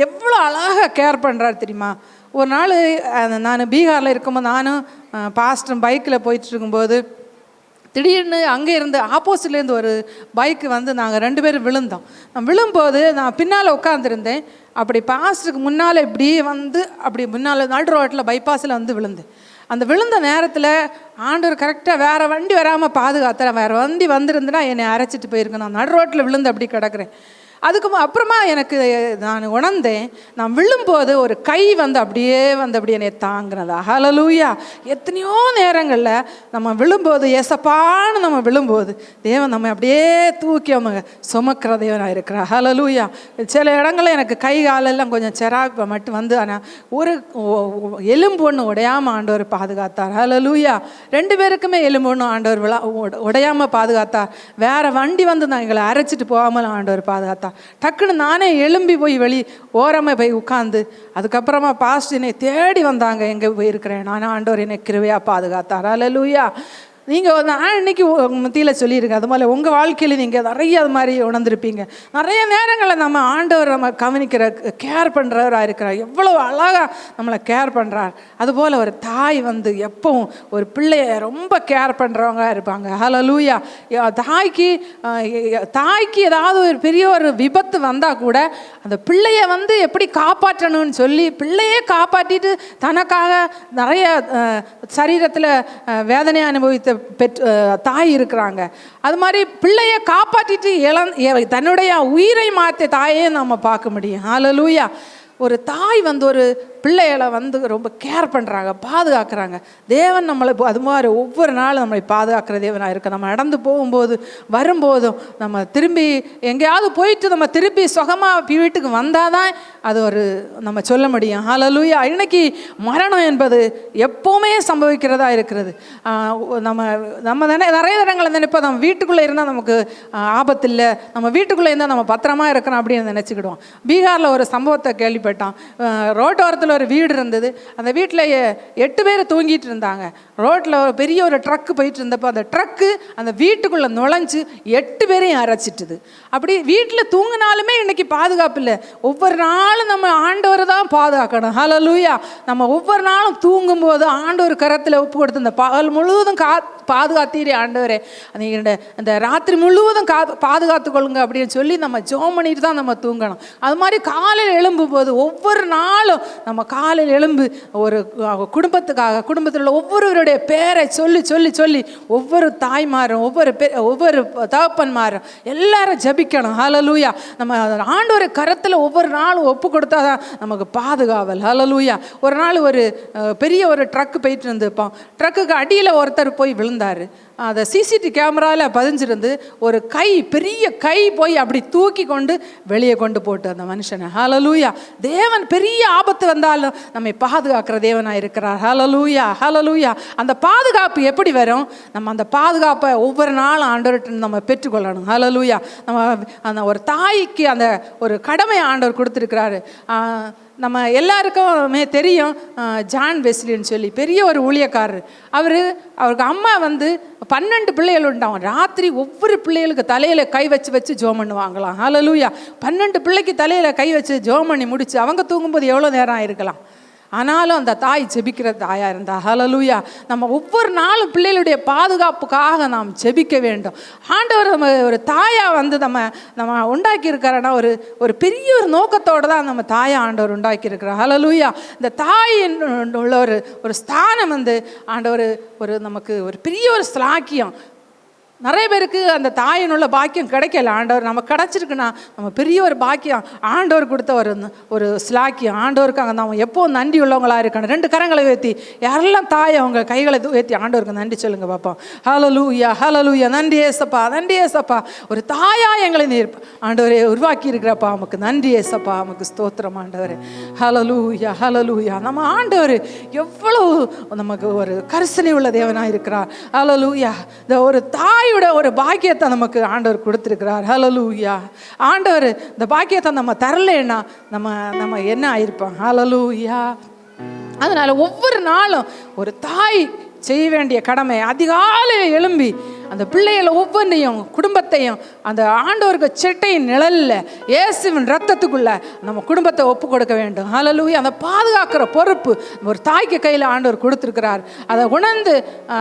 எவ்வளோ அழகாக கேர் பண்ணுறாரு தெரியுமா? ஒரு நாள் நான் பீகாரில் இருக்கும்போது நானும் பாஸ்டரும் பைக்கில் போயிட்டு இருக்கும்போது திடீர்னு அங்கே இருந்து ஆப்போசிட்லேருந்து ஒரு பைக்கு வந்து நாங்கள் 2 பேரும் விழுந்தோம். விழும்போது நான் பின்னால் உட்காந்துருந்தேன். அப்படி பாஸ்டருக்கு முன்னால் இப்படி வந்து அப்படி முன்னால் நடு ரோட்டில் பைபாஸில் வந்து விழுந்தேன். அந்த விழுந்த நேரத்தில் ஆண்டவர் கரெக்டாக வேறு வண்டி வராமல் பாதுகாத்துறேன். வேறு வண்டி வந்துருந்துன்னா என்னை அரைச்சிட்டு போயிருக்கேன். நான் நடு ரோட்டில் விழுந்து அப்படி கிடக்கிறேன். அதுக்கு அப்புறமா எனக்கு நான் உணர்ந்தேன், நான் விழும்போது ஒரு கை வந்து அப்படியே என்னை தாங்கினதா. ஹல்லேலூயா. எத்தனையோ நேரங்களில் நம்ம விழும்போது ஏசப்பான்னு நம்ம விழும்போது தேவன் நம்ம அப்படியே தூக்கி அவங்க சுமக்கிற தேவனாக இருக்கிறார். ஹல்லேலூயா. சில இடங்களில் எனக்கு கை காலெல்லாம் கொஞ்சம் செராக்கு மட்டும் வந்து, ஆனால் ஒரு எலும்பு ஒன்று உடையாமல் ஆண்டவர் பாதுகாத்தார். ஹல்லேலூயா. 2 பேருக்குமே எலும்பு ஒன்று ஆண்டவர் உடையாமல் பாதுகாத்தார். வேறு வண்டி வந்து நான் எங்களை அரைச்சிட்டு போகாமல் ஆண்டவர் பாதுகாத்தார். டக்குன்னு நானே எழும்பி போய் ஓரமாக போய் உட்காந்து அதுக்கப்புறமா பாஸ்ட் என்னை தேடி வந்தாங்க, எங்கே போயிருக்கிறேன் நான், ஆண்டவர் என்னை கிருபையாக பாதுகாத்தார். ஹல்லேலூயா. நீங்கள் நான் இன்னைக்கு மத்தியில் சொல்லியிருக்கேன், அது மாதிரி உங்கள் வாழ்க்கையில் நீங்கள் நிறைய அது மாதிரி உணர்ந்திருப்பீங்க. நிறைய நேரங்களில் நம்ம ஆண்டவர் நம்ம கவனிக்கிற கேர் பண்ணுறவராக இருக்கிறார். எவ்வளோ அழகாக நம்மளை கேர் பண்ணுறார். அதுபோல் ஒரு தாய் வந்து எப்பவும் ஒரு பிள்ளைய ரொம்ப கேர் பண்ணுறவங்க இருப்பாங்க. ஹல்லேலூயா. தாய்க்கு ஏதாவது ஒரு பெரிய ஒரு விபத்து வந்தால் கூட அந்த பிள்ளைய வந்து எப்படி காப்பாற்றணும்னு சொல்லி பிள்ளையே காப்பாற்றிட்டு தனக்காக நிறைய சரீரத்தில் வேதனை அனுபவித்த தாய் இருக்கிறாங்க. அது மாதிரி பிள்ளைய காப்பாற்றிட்டு தன்னுடைய உயிரை மாற்ற தாயே நம்ம பார்க்க முடியும். ஹல்லேலூயா. ஒரு தாய் வந்து ஒரு பிள்ளைகளை வந்து ரொம்ப கேர் பண்ணுறாங்க, பாதுகாக்கிறாங்க. தேவன் நம்மளை அது மாதிரி ஒவ்வொரு நாளும் நம்மளை பாதுகாக்கிற தேவனாக இருக்க. நம்ம நடந்து போகும்போது வரும்போதும் நம்ம திரும்பி எங்கேயாவது போயிட்டு நம்ம திருப்பி சுகமாக வீட்டுக்கு வந்தால் தான் அது ஒரு நம்ம சொல்ல முடியும். ஹல்லேலூயா. இன்னைக்கு மரணம் என்பது எப்போவுமே சம்பவிக்கிறதா இருக்கிறது. நம்ம நிறைய இடங்களில் நினைப்போம், நம்ம வீட்டுக்குள்ளே இருந்தால் நமக்கு ஆபத்து இல்லை, நம்ம வீட்டுக்குள்ளே இருந்தால் நம்ம பத்திரமா இருக்கிறோம் அப்படின்னு நினச்சிக்கிடுவோம். பீகாரில் ஒரு சம்பவத்தை கேள்விப்பட்டான். ரோட்டோரத்தில் ஒரு வீடு இருந்தது. அந்த வீட்டில் 8 பேர் தூங்கிட்டு இருந்தாங்க. ரோட்டில் ஒரு பெரிய ஒரு ட்ரக்கு போயிட்டு இருந்தப்போ அந்த ட்ரக்கு அந்த வீட்டுக்குள்ளே நுழைஞ்சு 8 பேரையும் அரைச்சிட்டுது. அப்படி வீட்டில் தூங்கினாலுமே இன்னைக்கு பாதுகாப்பு இல்லை. ஒவ்வொரு நாளும் நம்ம ஆண்டவர் தான் பாதுகாக்கணும். ஹல்லேலூயா. நம்ம ஒவ்வொரு நாளும் தூங்கும்போது ஆண்டவர் கரத்தில் ஒப்பு கொடுத்து இந்த பகல் முழுவதும் பாதுகாத்தீரே ஆண்டவரே, நீங்கள் இந்த ராத்திரி முழுவதும் பாதுகாத்து கொள்ளுங்க அப்படின்னு சொல்லி நம்ம ஜெபம் பண்ணிட்டு தான் நம்ம தூங்கணும். அது மாதிரி காலையில் எழும்பும்போது ஒவ்வொரு நாளும் நம்ம காலையில் எழும்பு ஒரு குடும்பத்தில் உள்ள ஒவ்வொருவருடைய பேரை சொல்லி சொல்லி சொல்லி ஒவ்வொரு தாய்மாரும் ஒவ்வொரு தகப்பன்மாரும் எல்லாரும் ஜபிக்கணும். ஹல்லேலூயா. நம்ம ஆண்டவர் கரத்தில் ஒவ்வொரு நாளும் ஒப்பு கொடுத்தா தான் நமக்கு பாதுகாவல். ஹல்லேலூயா. ஒரு நாள் ஒரு பெரிய ஒரு ட்ரக்கு போயிட்டு இருந்துப்போம். ட்ரக்குக்கு அடியில் ஒருத்தர் போய் விழுந்தார். அதை சிசிடிவி கேமராவில் பதிஞ்சிருந்து ஒரு கை, பெரிய கை போய் அப்படி தூக்கி கொண்டு வெளியே கொண்டு போட்டு அந்த மனுஷனை. ஹல்லேலூயா. தேவன் பெரிய ஆபத்து வந்தாலும் நம்மை பாதுகாக்கிற தேவனாக இருக்கிறார். ஹல்லேலூயா, ஹல்லேலூயா. அந்த பாதுகாப்பு எப்படி வரும்? நம்ம அந்த பாதுகாப்பை ஒவ்வொரு நாளும் ஆண்டவர்கிட்ட நம்ம பெற்றுக்கொள்ளணும். ஹல்லேலூயா. நம்ம அந்த ஒரு தாய்க்கு அந்த ஒரு கடமை ஆண்டவர் கொடுத்துருக்கிறாரு. நம்ம எல்லாருக்குமே தெரியும், ஜான் வெஸ்லின்னு சொல்லி பெரிய ஒரு ஊழியக்காரர். அவருக்கு அம்மா 12 பிள்ளைகள் உண்டாகும். ராத்திரி ஒவ்வொரு பிள்ளைகளுக்கு தலையில் கை வச்சு ஜோம் பண்ணுவாங்களாம். ஹல்லேலூயா. 12 பிள்ளைக்கு தலையில் கை வச்சு ஜோம் பண்ணி முடிச்சு அவங்க தூங்கும்போது எவ்வளோ நேரம் ஆயிருக்கலாம். ஆனாலும் அந்த தாய் ஜெபிக்கிற தாயாக இருந்தா. ஹல்லேலூயா. நம்ம ஒவ்வொரு நாளும் பிள்ளைகளுடைய பாதுகாப்புக்காக நாம் ஜெபிக்க வேண்டும். ஆண்டவர் நம்ம ஒரு தாயாக நம்ம உண்டாக்கி இருக்கிறனா ஒரு பெரிய ஒரு நோக்கத்தோடு தான் நம்ம தாயை ஆண்டவர் உண்டாக்கி இருக்கிறார். ஹல்லேலூயா. இந்த தாயின் உள்ள ஒரு ஸ்தானம் ஆண்டவர் நமக்கு ஒரு பெரிய ஒரு ஸ்லாக்கியம். நிறைய பேருக்கு அந்த தாயினுள்ள பாக்கியம் கிடைக்கல. ஆண்டவர் நம்ம கிடச்சிருக்குன்னா நம்ம பெரிய ஒரு பாக்கியம், ஆண்டவர் கொடுத்த ஒரு ஸ்லாக்கியம். ஆண்டவருக்காக நம்ம எப்போது நன்றி உள்ளவங்களாக இருக்கணும். 2 கரங்களை உயர்த்தி யாரெல்லாம் தாயை அவங்க கைகளை உயர்த்தி ஆண்டவருக்கு நன்றி சொல்லுங்க பார்ப்போம். ஹல்லேலூயா, ஹல்லேலூயா. நன்றி ஏசப்பா, நன்றி ஏசப்பா. ஒரு தாயாக எங்களை நீர் ஆண்டவரே உருவாக்கி இருக்கிறப்பா, நமக்கு நன்றி ஏசப்பா, நமக்கு ஸ்தோத்திரம் ஆண்டவரே. ஹல்லேலூயா, ஹல்லேலூயா. நம்ம ஆண்டவர் எவ்வளவு நமக்கு ஒரு கரிசனை உள்ள தேவனாக இருக்கிறார். ஹல்லேலூயா. இந்த ஒரு தாய் ஒரு பாக்கியத்தை நமக்கு ஆண்டவர் கொடுத்திருக்கிறார். ஹல்லேலூயா. ஆண்டவர் இந்த பாக்கியத்தை நம்ம தரலைன்னா நம்ம என்ன ஆயிருப்போம். ஹல்லேலூயா. அதனால ஒவ்வொரு நாளும் ஒரு தாய் செய்ய வேண்டிய கடமை, அதிகாலையில் எழும்பி அந்த பிள்ளைகளை ஒவ்வொன்றையும் குடும்பத்தையும் அந்த ஆண்டவருக்கு செட்டையின் நிழலில் இயேசுவின் ரத்தத்துக்குள்ள நம்ம குடும்பத்தை ஒப்பு கொடுக்க வேண்டும். ஹல்லேலூயா. அந்த பாதுகாக்கிற பொறுப்பு ஒரு தாய்க்கு கையில் ஆண்டவர் கொடுத்துருக்கிறார். அதை உணர்ந்து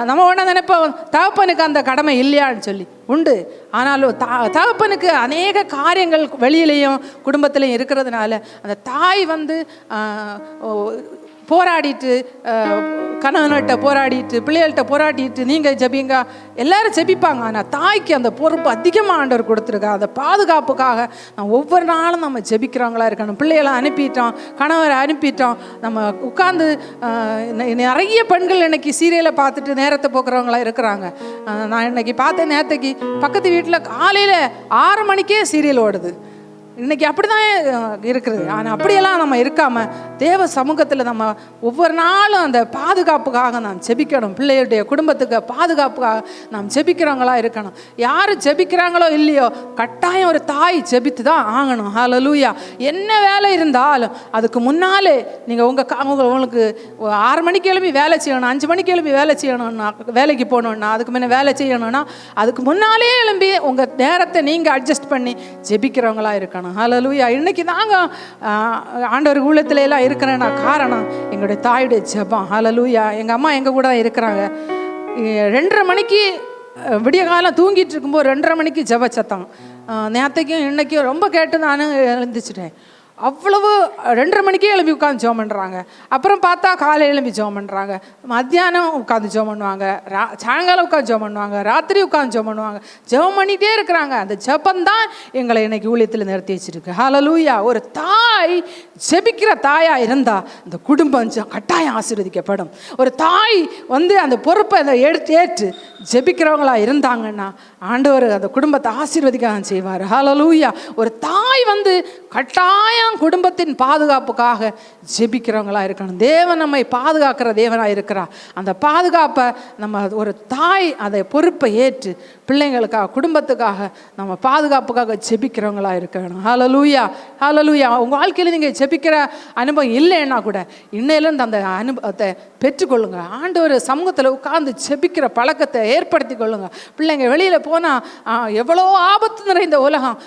நம்ம நினைப்போம், தகப்பனுக்கு அந்த கடமை இல்லையான்னு சொல்லி உண்டு. ஆனாலும் தகப்பனுக்கு அநேக காரியங்கள் வெளியிலையும் குடும்பத்திலையும் இருக்கிறதுனால அந்த தாய் போராடிட்டு, கணவன்கிட்ட போராடிட்டு, பிள்ளைகள்கிட்ட போராடிட்டு, நீங்கள் ஜெபிங்க, எல்லாரும் ஜெபிப்பாங்க. ஆனால் தாய்க்கு அந்த பொறுப்பு அதிகமாக ஆண்டவர் கொடுத்துருக்கா. அந்த பாதுகாப்புக்காக ஒவ்வொரு நாளும் நம்ம ஜெபிக்கிறவங்களா இருக்கணும். பிள்ளைகளை அனுப்பிட்டோம், கணவரை அனுப்பிட்டோம், நம்ம உட்காந்து நிறைய பெண்கள் இன்னைக்கு சீரியலை பார்த்துட்டு நேரத்தை போக்குறவங்களா இருக்கிறாங்க. நான் இன்னைக்கு பார்த்தேன், நேற்றுக்கு பக்கத்து வீட்டில் காலையில் 6 மணிக்கே சீரியல் ஓடுது. இன்றைக்கி அப்படி தான் இருக்குது. ஆனால் அப்படியெல்லாம் நம்ம இருக்காமல் தேவ சமூகத்தில் நம்ம ஒவ்வொரு நாளும் அந்த பாதுகாப்புக்காக நாம் ஜெபிக்கணும். பிள்ளைகளுடைய குடும்பத்துக்கு பாதுகாப்புக்காக நாம் ஜெபிக்கிறவங்களா இருக்கணும். யார் ஜெபிக்கிறாங்களோ இல்லையோ, கட்டாயம் ஒரு தாய் ஜெபித்து தான் ஆகணும். ஹல்லேலூயா. என்ன வேலை இருந்தாலும் அதுக்கு முன்னாலே நீங்கள் உங்களுக்கு 6 மணிக்கு எழுப்பி வேலை செய்யணும், 5 மணிக்கு எழுப்பி வேலை செய்யணும்னா, வேலைக்கு போகணுன்னா, அதுக்கு முன்னே வேலை செய்யணும்னா அதுக்கு முன்னாலே எழும்பி உங்கள் நேரத்தை நீங்கள் அட்ஜஸ்ட் பண்ணி ஜெபிக்கிறவங்களா இருக்கணும். ஹல்லேலூயா. இன்னைக்கு தாங்க ஆண்டவர் ஊழியத்துல எல்லாம் இருக்கிறேன்னா காரணம் எங்களுடைய தாயுடைய ஜெபம். ஹல்லேலூயா. எங்கள் அம்மா எங்கள் கூட இருக்கிறாங்க. 2:30 மணிக்கு விடிய காலம் தூங்கிட்டு இருக்கும்போது 2:30 மணிக்கு ஜெப சத்தம். நேற்றைக்கும் இன்னைக்கும் ரொம்ப கேட்டு நானும் எழுந்திரிச்சிட்டேன். அவ்வளவு 2:30 மணிக்கே எழுப்பி உட்காந்து ஜெபம் பண்ணுறாங்க. அப்புறம் பார்த்தா காலையில் எழுப்பி ஜெபம் பண்ணுறாங்க, மத்தியானம் உட்காந்து ஜெபம் பண்ணுவாங்க, சாயங்காலம் உட்காந்து ஜெபம் பண்ணுவாங்க, ராத்திரி உட்காந்து ஜெபம் பண்ணுவாங்க. ஜெபம் பண்ணிகிட்டே இருக்கிறாங்க. அந்த ஜெபந்தான் எங்களை இன்னைக்கு ஊழியத்தில் நிறுத்தி வச்சிருக்கு. ஹல்லேலூயா. ஒரு தாய் ஜெபிக்கிற தாயாக இருந்தால் இந்த குடும்பம் கட்டாயம் ஆசீர்வதிக்கப்படும். ஒரு தாய் அந்த பொறுப்பை ஏற்று ஜெபிக்கிறவங்களா இருந்தாங்கன்னா ஆண்டவர் அந்த குடும்பத்தை ஆசீர்வதிக்க செய்வார். ஹல்லேலூயா. ஒரு தாய் கட்டாயம் குடும்பத்தின் பாதுகாப்புக்காக ஜெபிக்கிறவங்களா இருக்கணும். தேவன் நம்மை பாதுகாக்கிற தேவனாக இருக்கிறார். அந்த பாதுகாப்பை நம்ம ஒரு தாய் அதை பொறுப்பை ஏற்று பிள்ளைங்களுக்காக, குடும்பத்துக்காக, நம்ம பாதுகாப்புக்காக ஜெபிக்கிறவங்களா இருக்கணும். ஹல்லேலூயா, ஹல்லேலூயா. உங்கள் வாழ்க்கையில் நீங்கள் ஜெபிக்கிற அனுபவம் இல்லைன்னா கூட இன்னையிலேருந்து அந்த அனுபவத்தை பெற்றுக்கொள்ளுங்க. ஆண்டவர் சமூகத்தில் உட்கார்ந்து ஜெபிக்கிற பழக்கத்தை ஏற்படுத்தி கொள்ளுங்க. பிள்ளைங்க வெளியில் போனால் எவ்வளோ ஆபத்து நிறைந்த உலகம்,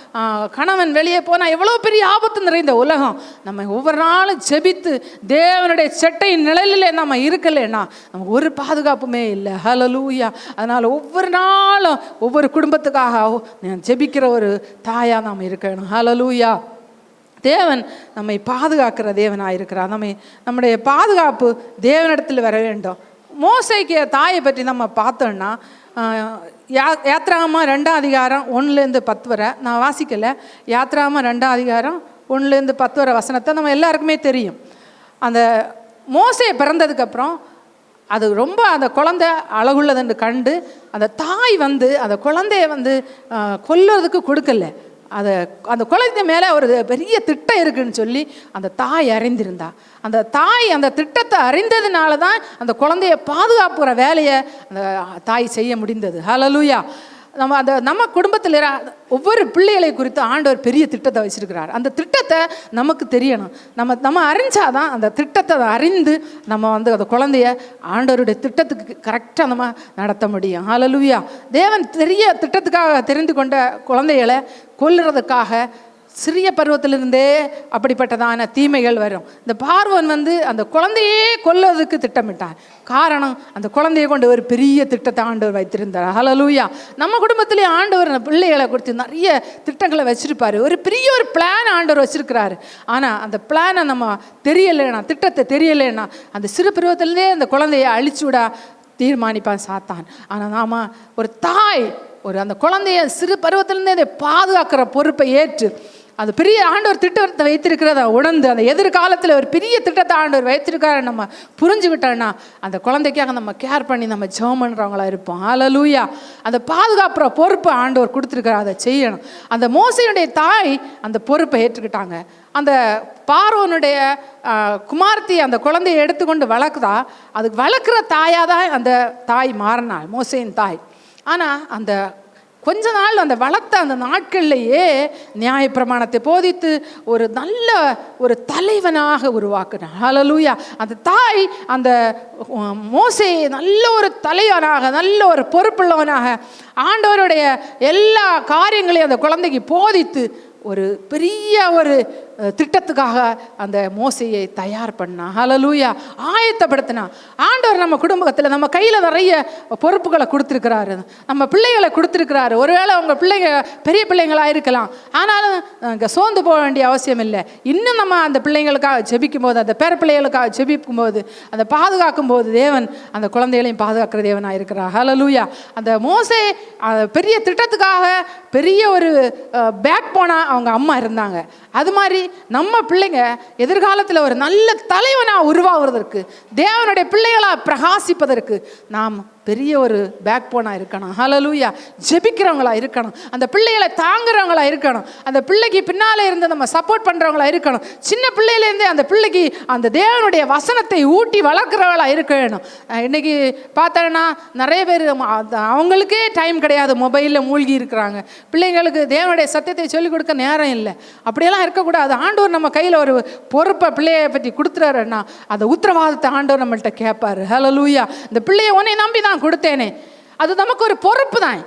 கணவன் வெளியே போனால் எவ்வளோ பெரிய ஆபத்து நிறைந்த உலகம். நம்ம ஒவ்வொரு நாளும் ஜெபித்து தேவனுடைய செட்டை நிழலிலே நம்ம இருக்கலைன்னா நமக்கு ஒரு பாதுகாப்புமே இல்லை. ஹல்லேலூயா. அதனால் ஒவ்வொரு நாளும் ஒவ்வொரு குடும்பத்துக்காக ஜெபிக்கிற ஒரு தாயாக நாம் இருக்கணும். ஹல்லேலூயா. தேவன் நம்மை பாதுகாக்கிற தேவனாக இருக்கிறார். நம்முடைய பாதுகாப்பு தேவனிடத்தில் வர வேண்டும். மோசேக்கு தாயை பற்றி நம்ம பார்த்தோம்னா யாத்ராகமம் 2ஆம் அதிகாரம் 1-10 வரை நான் வாசிக்கலை. யாத்ராகமம் 2ஆம் அதிகாரம் 1-10 வரை வசனத்தை நம்ம எல்லாருக்குமே தெரியும். அந்த மோசே பிறந்ததுக்கப்புறம் அது ரொம்ப அந்த குழந்தை அழகுள்ளதுன்னு கண்டு அந்த தாய் வந்து அந்த குழந்தைய வந்து கொல்லுறதுக்கு கொடுக்கல. அந்த குழந்தை மேலே ஒரு பெரிய திட்டம் இருக்குன்னு சொல்லி அந்த தாய் அறிந்திருந்தா. அந்த தாய் அந்த திட்டத்தை அறிந்ததுனால தான் அந்த குழந்தைய பாதுகாப்புற வேலையை அந்த தாய் செய்ய முடிந்தது. ஹல்லேலூயா. நம்ம குடும்பத்தில் ஒவ்வொரு பிள்ளைகளை குறித்து ஆண்டவர் பெரிய திட்டத்தை வச்சிருக்கிறார். அந்த திட்டத்தை நமக்கு தெரியணும். நம்ம அறிஞ்சாதான் அந்த திட்டத்தை அறிந்து நம்ம வந்து அந்த குழந்தைய ஆண்டவருடைய திட்டத்துக்கு கரெக்டாக நம்ம நடத்த முடியும். ஹல்லேலூயா. தேவன் பெரிய திட்டத்துக்காக தெரிந்து கொண்ட குழந்தைகளை கொல்லுறதுக்காக சிறிய பருவத்திலிருந்தே அப்படிப்பட்டதான தீமைகள் வரும். இந்த பார்வோன் வந்து அந்த குழந்தையே கொல்லுவதற்கு திட்டமிட்டார். காரணம், அந்த குழந்தையை கொண்டு ஒரு பெரிய திட்டத்தை ஆண்டவர் வைத்திருந்தார். ஹல்லேலூயா. நம்ம குடும்பத்திலே ஆண்டவர் பிள்ளைகளை குறித்து நிறைய திட்டங்களை வச்சிருப்பாரு. ஒரு பெரிய ஒரு பிளான் ஆண்டவர் வச்சிருக்கிறாரு. ஆனால் அந்த பிளானை நம்ம தெரியலைன்னா, திட்டத்தை தெரியலைன்னா, அந்த சிறு பருவத்திலேருந்தே அந்த குழந்தையை அழிச்சு விட தீர்மானிப்பான் சாத்தான். ஆனால் நாம ஒரு தாய் அந்த குழந்தைய சிறு பருவத்திலேருந்தே அதை பாதுகாக்கிற பொறுப்பை ஏற்று அது பெரிய ஆண்டவர் திட்டத்தை வைத்திருக்கிறத உணர்ந்து அந்த எதிர்காலத்தில் ஒரு பெரிய திட்டத்தை ஆண்டவர் வைத்திருக்காரு நம்ம புரிஞ்சுக்கிட்டோன்னா அந்த குழந்தைக்காக நம்ம கேர் பண்ணி நம்ம ஜெபம் பண்ணுறவங்களா இருப்போம். ஹல்லேலூயா. அந்த பாதுகாப்புற பொறுப்பை ஆண்டவர் கொடுத்துருக்காரு, அதை செய்யணும். அந்த மோசையுடைய தாய் அந்த பொறுப்பை ஏற்றுக்கிட்டாங்க. அந்த பார்வோனுடைய குமார்த்தி அந்த குழந்தையை எடுத்துக்கொண்டு வளர்க்குதா, அதுக்கு வளர்க்குற தாயாக தான் அந்த தாய் மாறினாள், மோசையின் தாய். ஆனால் அந்த கொஞ்ச நாள் அந்த வளர்த்த அந்த நாட்கள்லேயே நியாயப்பிரமாணத்தை போதித்து ஒரு நல்ல ஒரு தலைவனாக உருவாக்குனார். ஹல்லேலூயா. அந்த தாய் அந்த மோசேயை நல்ல ஒரு தலைவனாக, நல்ல ஒரு பொறுப்புள்ளவனாக ஆண்டவருடைய எல்லா காரியங்களையும் அந்த குழந்தைக்கு போதித்து ஒரு பெரிய ஒரு திட்டத்துக்காக அந்த மோசையை தயார் பண்ணா. ஹல்லேலூயா. ஆயத்தப்படுத்தினா. ஆண்டவர் நம்ம குடும்பத்தில் நம்ம கையில் நிறைய பொறுப்புகளை கொடுத்துருக்கிறாரு, நம்ம பிள்ளைகளை கொடுத்துருக்கிறாரு. ஒருவேளை அவங்க பிள்ளைங்க பெரிய பிள்ளைங்களாக இருக்கலாம், ஆனாலும் இங்கே சோர்ந்து போக வேண்டிய அவசியம் இல்லை. இன்னும் நம்ம அந்த பிள்ளைங்களுக்காக ஜெபிக்கும் போது, அந்த பேர பிள்ளைகளுக்காக ஜெபிக்கும் போது, அந்த பாதுகாக்கும் போது தேவன் அந்த குழந்தைகளையும் பாதுகாக்கிற தேவனாக இருக்கிறார். ஹல்லேலூயா. அந்த மோசே பெரிய திட்டத்துக்காக பெரிய ஒரு பேக் போனால் அவங்க அம்மா இருந்தாங்க. அது மாதிரி நம்ம பிள்ளைங்க எதிர்காலத்தில் ஒரு நல்ல தலைவனாக உருவாகிறதற்கு, தேவனுடைய பிள்ளைகளாக பிரகாசிப்பதற்கு நாம் பெரிய ஒரு பேக் போனாக இருக்கணும். ஹல்லேலூயா. ஜெபிக்கிறவங்களா இருக்கணும், அந்த பிள்ளைகளை தாங்குறவங்களா இருக்கணும், அந்த பிள்ளைக்கு பின்னாலே இருந்து நம்ம சப்போர்ட் பண்ணுறவங்களா இருக்கணும். சின்ன பிள்ளையிலேருந்தே அந்த பிள்ளைக்கு அந்த தேவனுடைய வசனத்தை ஊட்டி வளர்க்குறவங்களா இருக்க வேணும். இன்றைக்கி பார்த்தோன்னா நிறைய பேர் அவங்களுக்கே டைம் கிடையாது, மொபைலில் மூழ்கி இருக்கிறாங்க. பிள்ளைங்களுக்கு தேவனுடைய சத்தியத்தை சொல்லிக் கொடுக்க நேரம் இல்லை. அப்படியெல்லாம் இருக்கக்கூடாது. ஆண்டவர் நம்ம கையில் ஒரு பொறுப்பை பிள்ளையை பற்றி கொடுத்துறாருன்னா அந்த உத்தரவாதத்தை ஆண்டவர் நம்மள்கிட்ட கேட்பார். ஹல்லேலூயா. இந்த பிள்ளையை உன்னை நம்பி தான் கொடுத்தேனே, அது நமக்கு ஒரு பொறுப்பு தான்.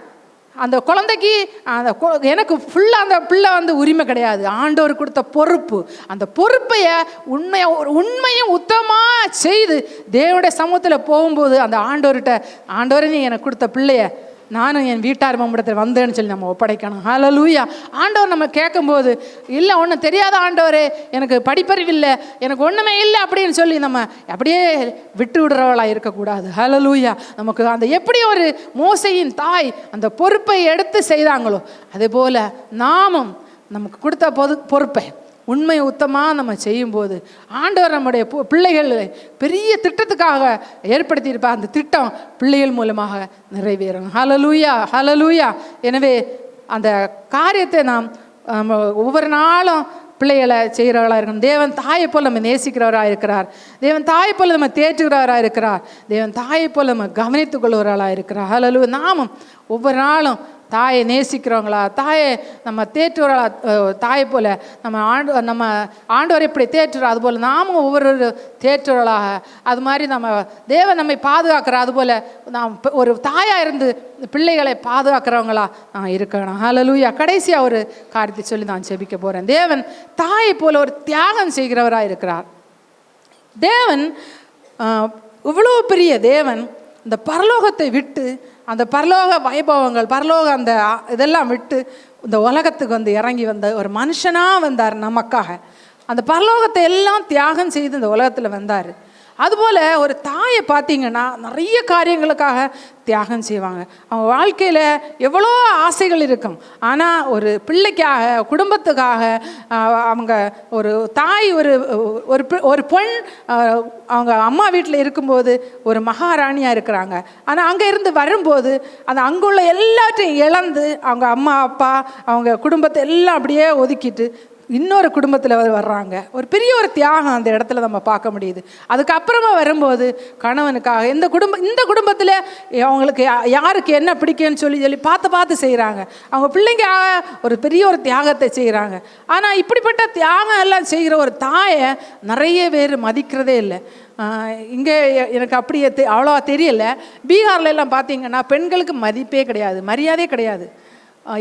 அந்த குழந்தைக்கு எனக்கு ஃபுல்லாக அந்த பிள்ளை வந்து உரிமை கிடையாது, ஆண்டவர் கொடுத்த பொறுப்பு. அந்த பொறுப்பைய உண்மையும் உத்தமாக செய்து தேவனுடைய சமூகத்தில் போகும்போது அந்த ஆண்டவர்கிட்ட, ஆண்டவரை நீ எனக்கு கொடுத்த பிள்ளைய நானும் என் வீட்டார் மம்மிடத்தில் வந்தேன்னு சொல்லி நம்ம ஒப்படைக்கணும். ஹல்லேலூயா. ஆண்டவர் நம்ம கேட்கும்போது, இல்லை ஒன்றும் தெரியாத ஆண்டவரே, எனக்கு படிப்பறிவு இல்லை, எனக்கு ஒன்றுமே இல்லை அப்படின்னு சொல்லி நம்ம அப்படியே விட்டு விடுறவளாக இருக்கக்கூடாது. ஹல்லேலூயா. நமக்கு அந்த எப்படி ஒரு மோசையின் தாய் அந்த பொறுப்பை எடுத்து செய்தாங்களோ, அதே போல் நாமும் நமக்கு கொடுத்த பொறுப்பை உண்மை உத்தமாக நம்ம செய்யும்போது ஆண்டவர் நம்முடைய பிள்ளைகள் பெரிய திட்டத்துக்காக ஏற்படுத்தியிருப்பா, அந்த திட்டம் பிள்ளைகள் மூலமாக நிறைவேறும். ஹல்லேலூயா. ஹல்லேலூயா. எனவே அந்த காரியத்தை நாம் ஒவ்வொரு நாளும் பிள்ளைகளை செய்கிறவர்களாக இருக்கணும். தேவன் தாயை போல் நம்ம நேசிக்கிறவராக இருக்கிறார். தேவன் தாயை போல் நம்ம தேற்றுகிறவராக இருக்கிறார். தேவன் தாயை போல் நம்ம கவனித்துக் கொள்கிறவர்களாக இருக்கிறார். ஹல்லேலூயா. நாமும் ஒவ்வொரு நாளும் தாயை நேசிக்கிறவங்களா, தாயை நம்ம தேற்றுவர்களா, தாயை போல் நம்ம ஆண்டவர் எப்படி தேற்றுறோம் அதுபோல் நாமும் ஒவ்வொரு தேற்றுவர்களாக, அது மாதிரி நம்ம தேவன் நம்மை பாதுகாக்கிறோம், அதுபோல் நாம் ஒரு தாயாக இருந்து பிள்ளைகளை பாதுகாக்கிறவங்களா நான் இருக்கணும். ஹல்லேலூயா. கடைசியாக ஒரு காரியத்தை சொல்லி நான் ஜெபிக்க போகிறேன். தேவன் தாயை போல் ஒரு தியாகம் செய்கிறவராக இருக்கிறார். தேவன் இவ்வளோ பெரிய தேவன் இந்த பரலோகத்தை விட்டு, அந்த பரலோக வைபவங்கள், பரலோக அந்த இதெல்லாம் விட்டு இந்த உலகத்துக்கு வந்து இறங்கி வந்த ஒரு மனுஷனாக வந்தார் நமக்காக. அந்த பரலோகத்தை எல்லாம் தியாகம் செய்து இந்த உலகத்தில் வந்தார். அதுபோல் ஒரு தாயை பார்த்தீங்கன்னா நிறைய காரியங்களுக்காக தியாகம் செய்வாங்க. அவங்க வாழ்க்கையில் எவ்வளோ ஆசைகள் இருக்கும், ஆனால் ஒரு பிள்ளைக்காக, குடும்பத்துக்காக அவங்க ஒரு தாய் ஒரு பெண் அவங்க அம்மா வீட்டில் இருக்கும்போது ஒரு மகாராணியாக இருக்கிறாங்க. ஆனால் அங்கே இருந்து வரும்போது அந்த அங்குள்ள எல்லாத்தையும் இழந்து அவங்க அம்மா அப்பா அவங்க குடும்பத்தை எல்லாம் அப்படியே ஒதுக்கிட்டு இன்னொரு குடும்பத்தில் வர்றாங்க. ஒரு பெரிய ஒரு தியாகம் அந்த இடத்துல நம்ம பார்க்க முடியுது. அதுக்கப்புறமா வரும்போது கணவனுக்காக இந்த குடும்பத்தில் அவங்களுக்கு யாருக்கு என்ன பிடிக்குன்னு சொல்லி பார்த்து செய்கிறாங்க. அவங்க பிள்ளைங்க ஒரு பெரிய ஒரு தியாகத்தை செய்கிறாங்க. ஆனால் இப்படிப்பட்ட தியாகம் எல்லாம் செய்கிற ஒரு தாயை நிறைய பேர் மதிக்கிறதே இல்லை. இங்கே எனக்கு அப்படி அவ்வளோவா தெரியல. பீகார்ல எல்லாம் பார்த்தீங்கன்னா பெண்களுக்கு மதிப்பே கிடையாது, மரியாதையே கிடையாது.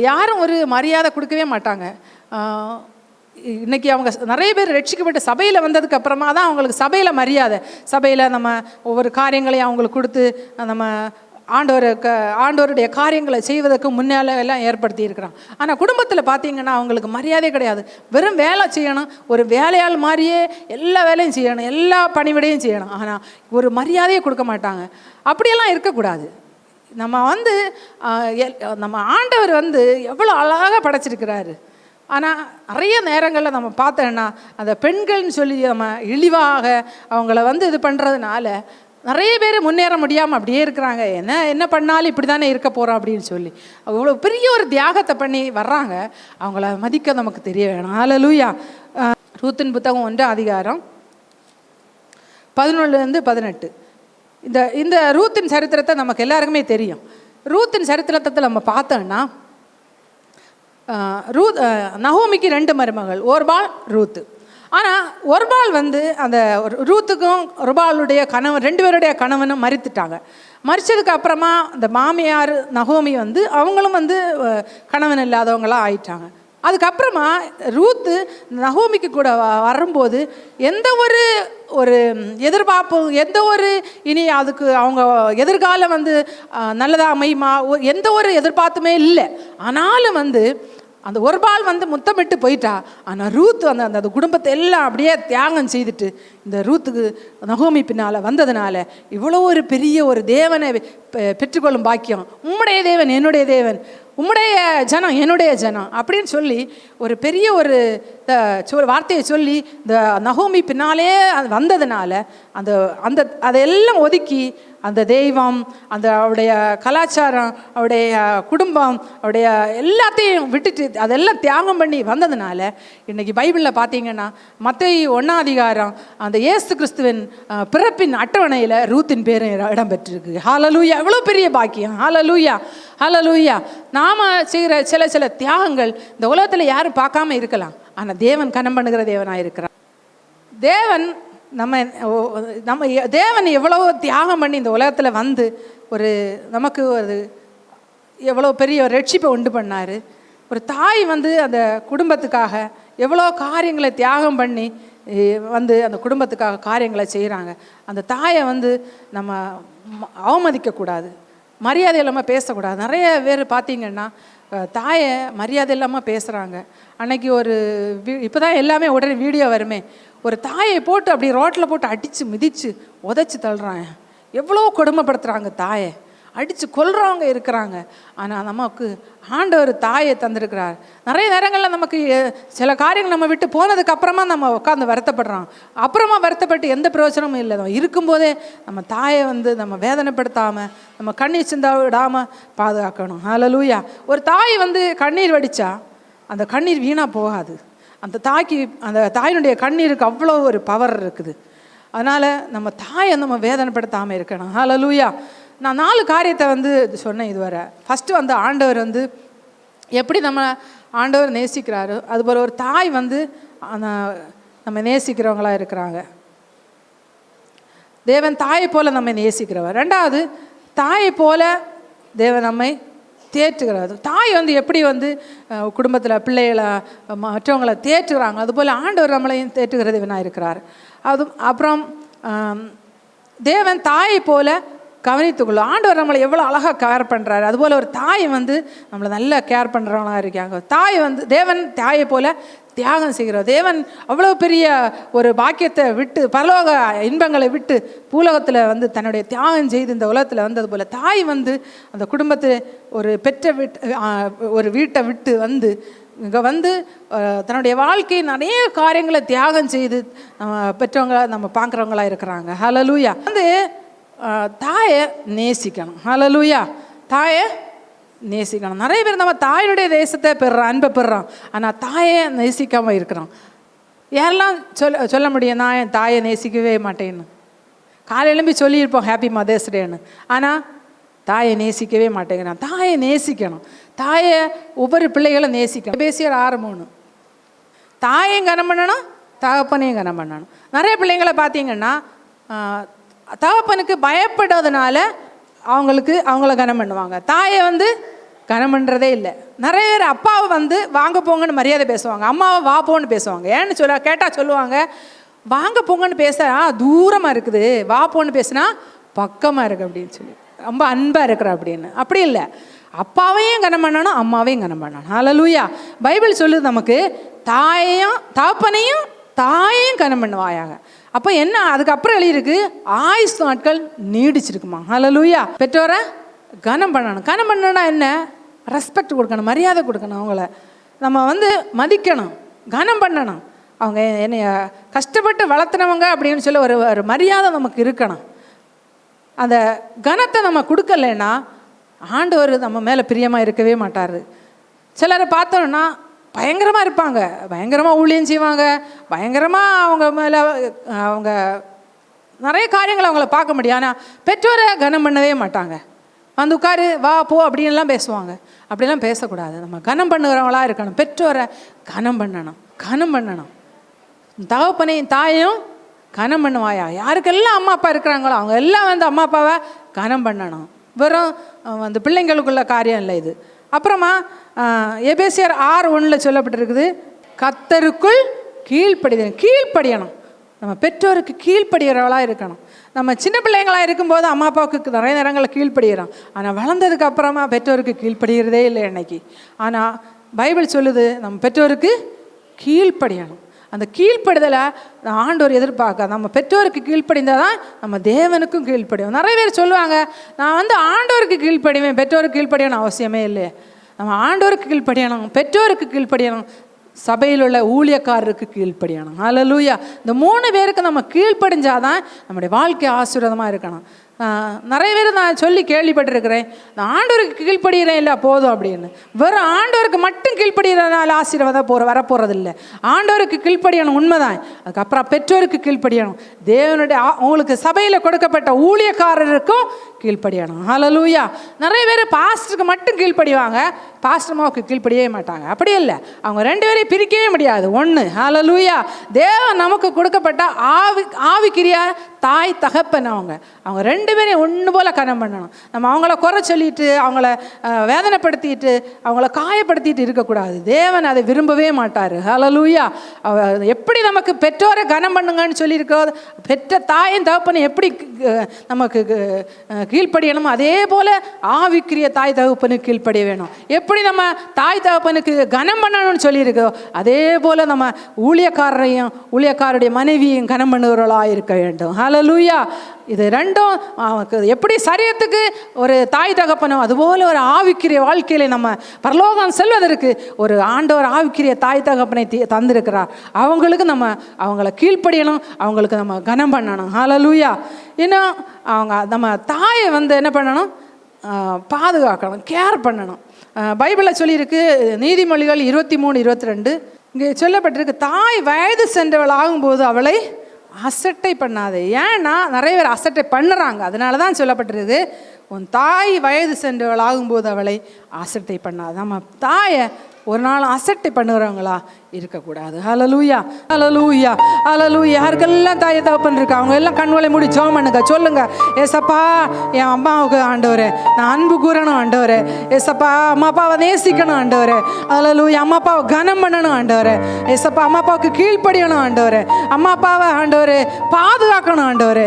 யாரும் ஒரு மரியாதை கொடுக்கவே மாட்டாங்க. இன்றைக்கி அவங்க நிறைய பேர் ரட்சிக்கப்பட்ட சபையில் வந்ததுக்கு அப்புறமா தான் அவங்களுக்கு சபையில் மரியாதை. சபையில் நம்ம ஒவ்வொரு காரியங்களையும் அவங்களுக்கு கொடுத்து நம்ம ஆண்டவருடைய காரியங்களை செய்வதற்கு முன்னால் எல்லாம் ஏற்படுத்தி இருக்கிறான். ஆனால் குடும்பத்தில் பார்த்தீங்கன்னா அவங்களுக்கு மரியாதை கிடையாது. வெறும் வேலை செய்யணும், ஒரு வேலையாள் மாதிரியே எல்லா வேலையும் செய்யணும், எல்லா பணிவிடையும் செய்யணும். ஆனால் ஒரு மரியாதையை கொடுக்க மாட்டாங்க. அப்படியெல்லாம் இருக்கக்கூடாது. நம்ம ஆண்டவர் எவ்வளோ அழகாக படைச்சிருக்கிறாரு. ஆனால் நிறைய நேரங்களில் நம்ம பார்த்தோன்னா அந்த பெண்கள்னு சொல்லி நம்ம இழிவாக அவங்கள இது பண்ணுறதுனால நிறைய பேர் முன்னேற முடியாமல் அப்படியே இருக்கிறாங்க. என்ன பண்ணாலும் இப்படி தானே இருக்க போகிறோம் அப்படின்னு சொல்லி அவ்வளோ பெரிய ஒரு தியாகத்தை பண்ணி வர்றாங்க. அவங்கள மதிக்க நமக்கு தெரிய வேணும். ஹல்லேலூயா. ரூத்தின் புத்தகம் 1 அதிகாரம் 11-18. இந்த ரூத்தின் சரித்திரத்தை நமக்கு எல்லாருக்குமே தெரியும். ரூத்தின் சரித்திரத்தை நம்ம பார்த்தோன்னா நகோமிக்கு 2 மருமகள், ஒர்பாள், ரூத்து. ஆனால் ஒர்பாள் அந்த ரூத்துக்கும் ஒர்பாளுடைய கணவன் 2 பேருடைய கணவனும் மரித்துட்டாங்க. மரித்ததுக்கு அப்புறமா இந்த மாமியார் நகோமி அவங்களும் கணவன் இல்லாதவங்களாம் ஆயிட்டாங்க. அதுக்கப்புறமா ரூத்து நகோமிக்கு கூட வரும்போது எந்த ஒரு எதிர்பார்ப்பு, எந்த ஒரு இனி அதுக்கு அவங்க எதிர்காலம் நல்லதாக அமையுமா, எந்த ஒரு எதிர்பார்ப்புமே இல்லை. ஆனாலும் அந்த ஒர்பாள் முத்தமிட்டு போயிட்டா. ஆனால் ரூத் அந்த குடும்பத்தை எல்லாம் அப்படியே தியாகம் செய்துட்டு இந்த ரூத்துக்கு நகோமி பின்னால் வந்ததுனால இவ்வளோ ஒரு பெரிய ஒரு தேவனை பெற்றுக்கொள்ளும் பாக்கியம். உம்முடைய தேவன் என்னுடைய தேவன், உம்முடைய ஜனம் என்னுடைய ஜனம் அப்படின்னு சொல்லி ஒரு பெரிய ஒரு வார்த்தையை சொல்லி இந்த நகோமி பின்னாலே வந்ததுனால அதையெல்லாம் ஒதுக்கி அந்த தெய்வம், அவருடைய கலாச்சாரம், அவருடைய குடும்பம், அவருடைய எல்லாத்தையும் விட்டுட்டு அதெல்லாம் தியாகம் பண்ணி வந்ததுனால இன்றைக்கி பைபிளில் பார்த்தீங்கன்னா மத்தேயு 1 அதிகாரம் அந்த இயேசு கிறிஸ்துவின் பிறப்பின் அட்டவணையில் ரூத்தின் பேர் இடம் பெற்றிருக்கு. ஹல்லேலூயா. எவ்வளோ பெரிய பாக்கியம். ஹல்லேலூயா, ஹல்லேலூயா. நாம் செய்கிற சில தியாகங்கள் இந்த உலகத்தில் யாரும் பார்க்காம இருக்கலாம். ஆனால் தேவன் கனம் பண்ணுகிற தேவனாக இருக்கிறார். தேவன் எவ்வளோ தியாகம் பண்ணி இந்த உலகத்தில் நமக்கு எவ்வளோ பெரிய ஒரு ரட்சிப்பை உண்டு பண்ணார். ஒரு தாய் அந்த குடும்பத்துக்காக எவ்வளோ காரியங்களை தியாகம் பண்ணி அந்த குடும்பத்துக்காக காரியங்களை செய்கிறாங்க. அந்த தாயை நம்ம அவமதிக்கக்கூடாது, மரியாதை இல்லாமல் பேசக்கூடாது. நிறைய பேர் பார்த்திங்கன்னா தாயை மரியாதை இல்லாமல் பேசுகிறாங்க. அன்னைக்கு இப்போ தான் எல்லாமே உடனே வீடியோ வருமே, ஒரு தாயை போட்டு அப்படி ரோட்டில் போட்டு அடித்து மிதித்து உதைச்சி தள்ளுறாங்க. எவ்வளோ கொடுமைப்படுத்துகிறாங்க, தாயை அடித்து கொல்றவங்க இருக்கிறாங்க. ஆனால் நமக்கு ஆண்டவர் தாயை தந்திருக்கிறார். நிறைய நேரங்களில் நமக்கு சில காரியங்கள் நம்ம விட்டு போனதுக்கு அப்புறமா நம்ம உட்காந்து வருத்தப்படுறோம். அப்புறமா வருத்தப்பட்டு எந்த பிரயோஜனமும் இல்லை. நம்ம இருக்கும்போதே நம்ம தாயை நம்ம வேதனைப்படுத்தாமல், நம்ம கண்ணீர் சிந்த விடாமல் பாதுகாக்கணும். ஹல்லேலூயா. ஒரு தாய் கண்ணீர் வடித்தா அந்த கண்ணீர் வீணாக போகாது. அந்த தாயினுடைய கண்ணீருக்கு அவ்வளோ ஒரு பவர் இருக்குது. அதனால் நம்ம தாயை நம்ம வேதனைப்படுத்தாமல் இருக்கணும். ஹல்லேலூயா. நான் 4 காரியத்தை சொன்னேன் இதுவரை. ஃபஸ்ட்டு ஆண்டவர் எப்படி நம்ம ஆண்டவர் நேசிக்கிறாரு, அதுபோல் ஒரு தாய் நம்ம நேசிக்கிறவங்களா இருக்கிறாங்க. தேவன் தாயை போல் நம்ம நேசிக்கிறவர். 2வது, தாயை போல தேவன் நம்மை தேற்றுகிறார். தாய் எப்படி குடும்பத்தில் பிள்ளைகளை மற்றவங்களை தேற்றுகிறாங்க, அதுபோல் ஆண்டவர் நம்மளையும் தேற்றுகிற தேவனாக இருக்கிறார். அப்புறம் தேவன் தாயை போல கவனித்துக்கொள்ளும். ஆண்டவர் நம்மளை எவ்வளோ அழகாக கேர் பண்ணுறாரு, அதுபோல் ஒரு தாய் நம்மளை நல்லா கேர் பண்ணுறவங்களாக இருக்காங்க. தாய் தேவன் தாயை போல் தியாகம் செய்கிறோம். தேவன் அவ்வளோ பெரிய ஒரு பாக்கியத்தை விட்டு, பரலோக இன்பங்களை விட்டு பூலோகத்தில் வந்து தன்னுடைய தியாகம் செய்து இந்த உலகத்தில் வந்தது போல் தாய் வந்து அந்த குடும்பத்தை ஒரு ஒரு வீட்டை விட்டு வந்து இங்கே வந்து தன்னுடைய வாழ்க்கை நிறைய காரியங்களை தியாகம் செய்து நம்ம பெற்றவங்க நம்ம பார்க்குறவங்களா இருக்கிறாங்க. ஹல்லேலூயா. வந்து தாயை நேசிக்கணும். ஹல்லேலூயா. தாயை நேசிக்கணும். நிறைய பேர் நம்ம தாயுடைய தேசத்தை பெறுறோம், அன்பை பெறுறோம், ஆனால் தாயை நேசிக்காமல் இருக்கிறோம். யாரெல்லாம் சொல்ல முடியும் நான் என் தாயை நேசிக்கவே மாட்டேன்னு? காலையில் எழும்பி சொல்லியிருப்போம் ஹாப்பி மதர்ஸ் டேன்னு, ஆனால் தாயை நேசிக்கவே மாட்டேங்கிறான். தாயை நேசிக்கணும். தாயை ஒவ்வொரு பிள்ளைகளை நேசிக்கணும். எபேசியர் 6:3 தாயையும் கனம் பண்ணணும், தகப்பனையும் கனம் பண்ணணும். நிறைய பிள்ளைங்களை பார்த்தீங்கன்னா தகப்பனுக்கு பயப்படுறதுனால அவங்கள கனம் பண்ணுவாங்க, தாயை வந்து கனம் பண்ணுறதே இல்லை. நிறைய பேர் அப்பாவை வந்து வாங்க போங்கன்னு மரியாதை பேசுவாங்க, அம்மாவை வா போன்னு பேசுவாங்க. ஏன்னு கேட்டால் சொல்லுவாங்க, வாங்க போங்கன்னு பேச தூரமாக இருக்குது, வா போன்னு பேசுனா பக்கமாக இருக்குது அப்படின்னு சொல்லி ரொம்ப அன்பாக இருக்கிற அப்படின்னு. அப்படி இல்லை, அப்பாவையும் கனம் பண்ணணும், அம்மாவையும் கனம் பண்ணணும். ஹல்லேலூயா. பைபிள் சொல்லுது நமக்கு தகப்பனையும் தாயையும் கனம் பண்ணுவாயாக. அப்போ என்ன அதுக்கப்புறம் எழுதியிருக்கு, ஆயுஸ் நாட்கள் நீடிச்சிருக்குமா. ஹல்லேலூயா. பெற்றோரை கனம் பண்ணணும். கனம் பண்ணணும்னா என்ன? ரெஸ்பெக்ட் கொடுக்கணும், மரியாதை கொடுக்கணும், அவங்கள நம்ம வந்து மதிக்கணும், கனம் பண்ணணும். அவங்க என்னை கஷ்டப்பட்டு வளர்த்துனவங்க அப்படின்னு சொல்லி ஒரு மரியாதை நமக்கு இருக்கணும். அந்த கனத்தை நம்ம கொடுக்கலைன்னா ஆண்டவர் நம்ம மேலே பிரியமாக இருக்கவே மாட்டார். சிலரை பார்த்தோன்னா பயங்கரமாக இருப்பாங்க, பயங்கரமாக ஊழியம் செய்வாங்க, பயங்கரமாக அவங்க மேலே அவங்க நிறைய காரியங்களை அவங்கள பார்க்க முடியும். ஆனால் பெற்றோரை கனம் பண்ணவே மாட்டாங்க. வந்து உட்காரு வா போ அப்படின்லாம் பேசுவாங்க. அப்படிலாம் பேசக்கூடாது. நம்ம கனம் பண்ணுறவங்களா இருக்கணும். பெற்றோரை கனம் பண்ணணும். தகப்பனையும் தாயும் கனம் பண்ணுவாயா. யாருக்கெல்லாம் அம்மா அப்பா இருக்கிறாங்களோ அவங்க எல்லாம் வந்து அம்மா அப்பாவை கனம் பண்ணணும். வெறும் வந்து பிள்ளைங்களுக்குள்ள காரியம் இல்லை இது. அப்புறமா எபேசியர் 6:1 சொல்லப்பட்டிருக்குது, கர்த்தருக்குள் கீழ்ப்படியணும். நம்ம பெற்றோருக்கு கீழ்ப்படுகிறவளாக இருக்கணும். நம்ம சின்ன பிள்ளைங்களாக இருக்கும்போது அம்மா அப்பாவுக்கு நிறைய நேரங்களில் கீழ்ப்படுகிறோம், ஆனால் வளர்ந்ததுக்கு அப்புறமா பெற்றோருக்கு கீழ்ப்படுகிறதே இல்லை இன்னைக்கு. ஆனால் பைபிள் சொல்லுது நம்ம பெற்றோருக்கு கீழ்ப்படியணும். அந்த கீழ்ப்படுதலை ஆண்டவர் எதிர்பார்க்க, நம்ம பெற்றோருக்கு கீழ்ப்படிந்தால் தான் நம்ம தேவனுக்கும் கீழ்ப்படியும். நிறைய பேர் சொல்லுவாங்க, நான் வந்து ஆண்டவருக்கு கீழ்ப்படிவேன், பெற்றோருக்கு கீழ்ப்படியணும் அவசியமே இல்லையே. நம்ம ஆண்டவருக்கு கீழ்ப்படியணும், பெற்றோருக்கு கீழ்ப்படியணும், சபையில் உள்ள ஊழியக்காரருக்கு கீழ்ப்படியணும். ஹல்லேலூயா. இந்த 3 பேருக்கு நம்ம கீழ்ப்படிஞ்சாதான் நம்முடைய வாழ்க்கை ஆசீர்வாதமாக இருக்கணும். நிறைய பேர் நான் சொல்லி கேள்விப்பட்டிருக்கிறேன், நான் ஆண்டவருக்கு கீழ்ப்படுகிறேன் இல்லை போதும் அப்படின்னு. வெறும் ஆண்டவருக்கு மட்டும் கீழ்ப்படுகிறதுனால ஆசீர்வாதம் வரப்போகிறதில்லை. ஆண்டவருக்கு கீழ்ப்படியணும் உண்மைதான், அதுக்கப்புறம் பெற்றோருக்கு கீழ்ப்படியணும், தேவனுடைய அவங்களுக்கு சபையில் கொடுக்கப்பட்ட ஊழியக்காரருக்கும் கீழ்ப்படியணும். ஹல்லேலூயா. நிறைய பேர் பாஸ்டருக்கு மட்டும் கீழ்ப்படிவாங்க, பாஸ்டர்மாவுக்கு கீழ்ப்படியவே மாட்டாங்க. அப்படி இல்லை, அவங்க 2 பேரையும் பிரிக்கவே முடியாது, ஒன்று. ஹல்லேலூயா. தேவன் நமக்கு கொடுக்கப்பட்ட ஆவிக்குரிய தாய் தகப்பன் அவங்க 2 பேரையும் ஒன்று போல் கனம் பண்ணணும். நம்ம அவங்கள குறை சொல்லிட்டு, அவங்கள வேதனைப்படுத்திட்டு, அவங்கள காயப்படுத்திட்டு இருக்கக்கூடாது. தேவன் அதை விரும்பவே மாட்டார். ஹல்லேலூயா. எப்படி நமக்கு பெற்றோரை கனம் பண்ணுங்கன்னு சொல்லியிருக்கோ, பெற்ற தாயின் தகப்பனை எப்படி நமக்கு கீழ்ப்படியணும், அதே போல் ஆவிக்குரிய தாய் தகப்பனுக்கு கீழ்ப்படிய வேணும். எப்படி நம்ம தாய் தகப்பனுக்கு கனம் பண்ணணும்னு சொல்லியிருக்கோ, அதே போல் நம்ம ஊழியக்காரருடைய மனைவியும் கனம் பண்ணுகிறவர்களாக இருக்க வேண்டும். ஹல்லேலூயா. இது 2ம் எப்படி சரீரத்துக்கு ஒரு தாய் தகப்பனோ, அதுபோல் ஒரு ஆவிக்குரிய வாழ்க்கையில் நம்ம பரலோகம் செல்வதற்கு ஒரு ஆண்டவர் ஆவிக்குரிய தாய் தகப்பனை தந்திருக்கிறார். அவங்கள கீழ்ப்படியணும், அவங்களுக்கு நம்ம கனம் பண்ணணும். ஹல்லேலூயா. இன்னும் நம்ம தாயை வந்து என்ன பண்ணணும், பாதுகாக்கணும், கேர் பண்ணணும். பைபிளில் சொல்லியிருக்கு, நீதிமொழிகள் 23:22 இங்கே சொல்லப்பட்டிருக்கு, தாய் வயது சென்றவள் ஆகும்போது அவளை அசட்டை பண்ணாது. ஏன்னா நிறைய பேர் அசட்டை பண்ணுறாங்க, அதனால தான் சொல்லப்பட்டிருக்கு, உன் தாய் வயது சென்றவள் ஆகும்போது அவளை அசட்டை பண்ணாது. நம்ம தாயை ஒரு நாள் அசட்டை பண்ணுறவங்களா இருக்கக்கூடாது. ஹல்லேலூயா. ஹல்லேலூயா. ஹல்லேலூயா. யாருக்கெல்லாம் தாயை தகப்பன் இருக்கா அவங்க எல்லாம் கண்களை மூடி ஜெபம் பண்ணுங்க. சொல்லுங்க, ஏசப்பா என் அம்மாவுக்கு ஆண்டவரே நான் அன்பு கூறணும் ஆண்டவரே, ஏசப்பா அம்மா அப்பாவை நேசிக்கணும் ஆண்டவரே, ஹல்லேலூயா, அம்மா அப்பாவை கனம் பண்ணணும் ஆண்டவரே, ஏசப்பா அம்மா அப்பாவுக்கு கீழ்ப்படியணும் ஆண்டவரே, அம்மா அப்பாவை ஆண்டவரே பாதுகாக்கணும் ஆண்டவரே.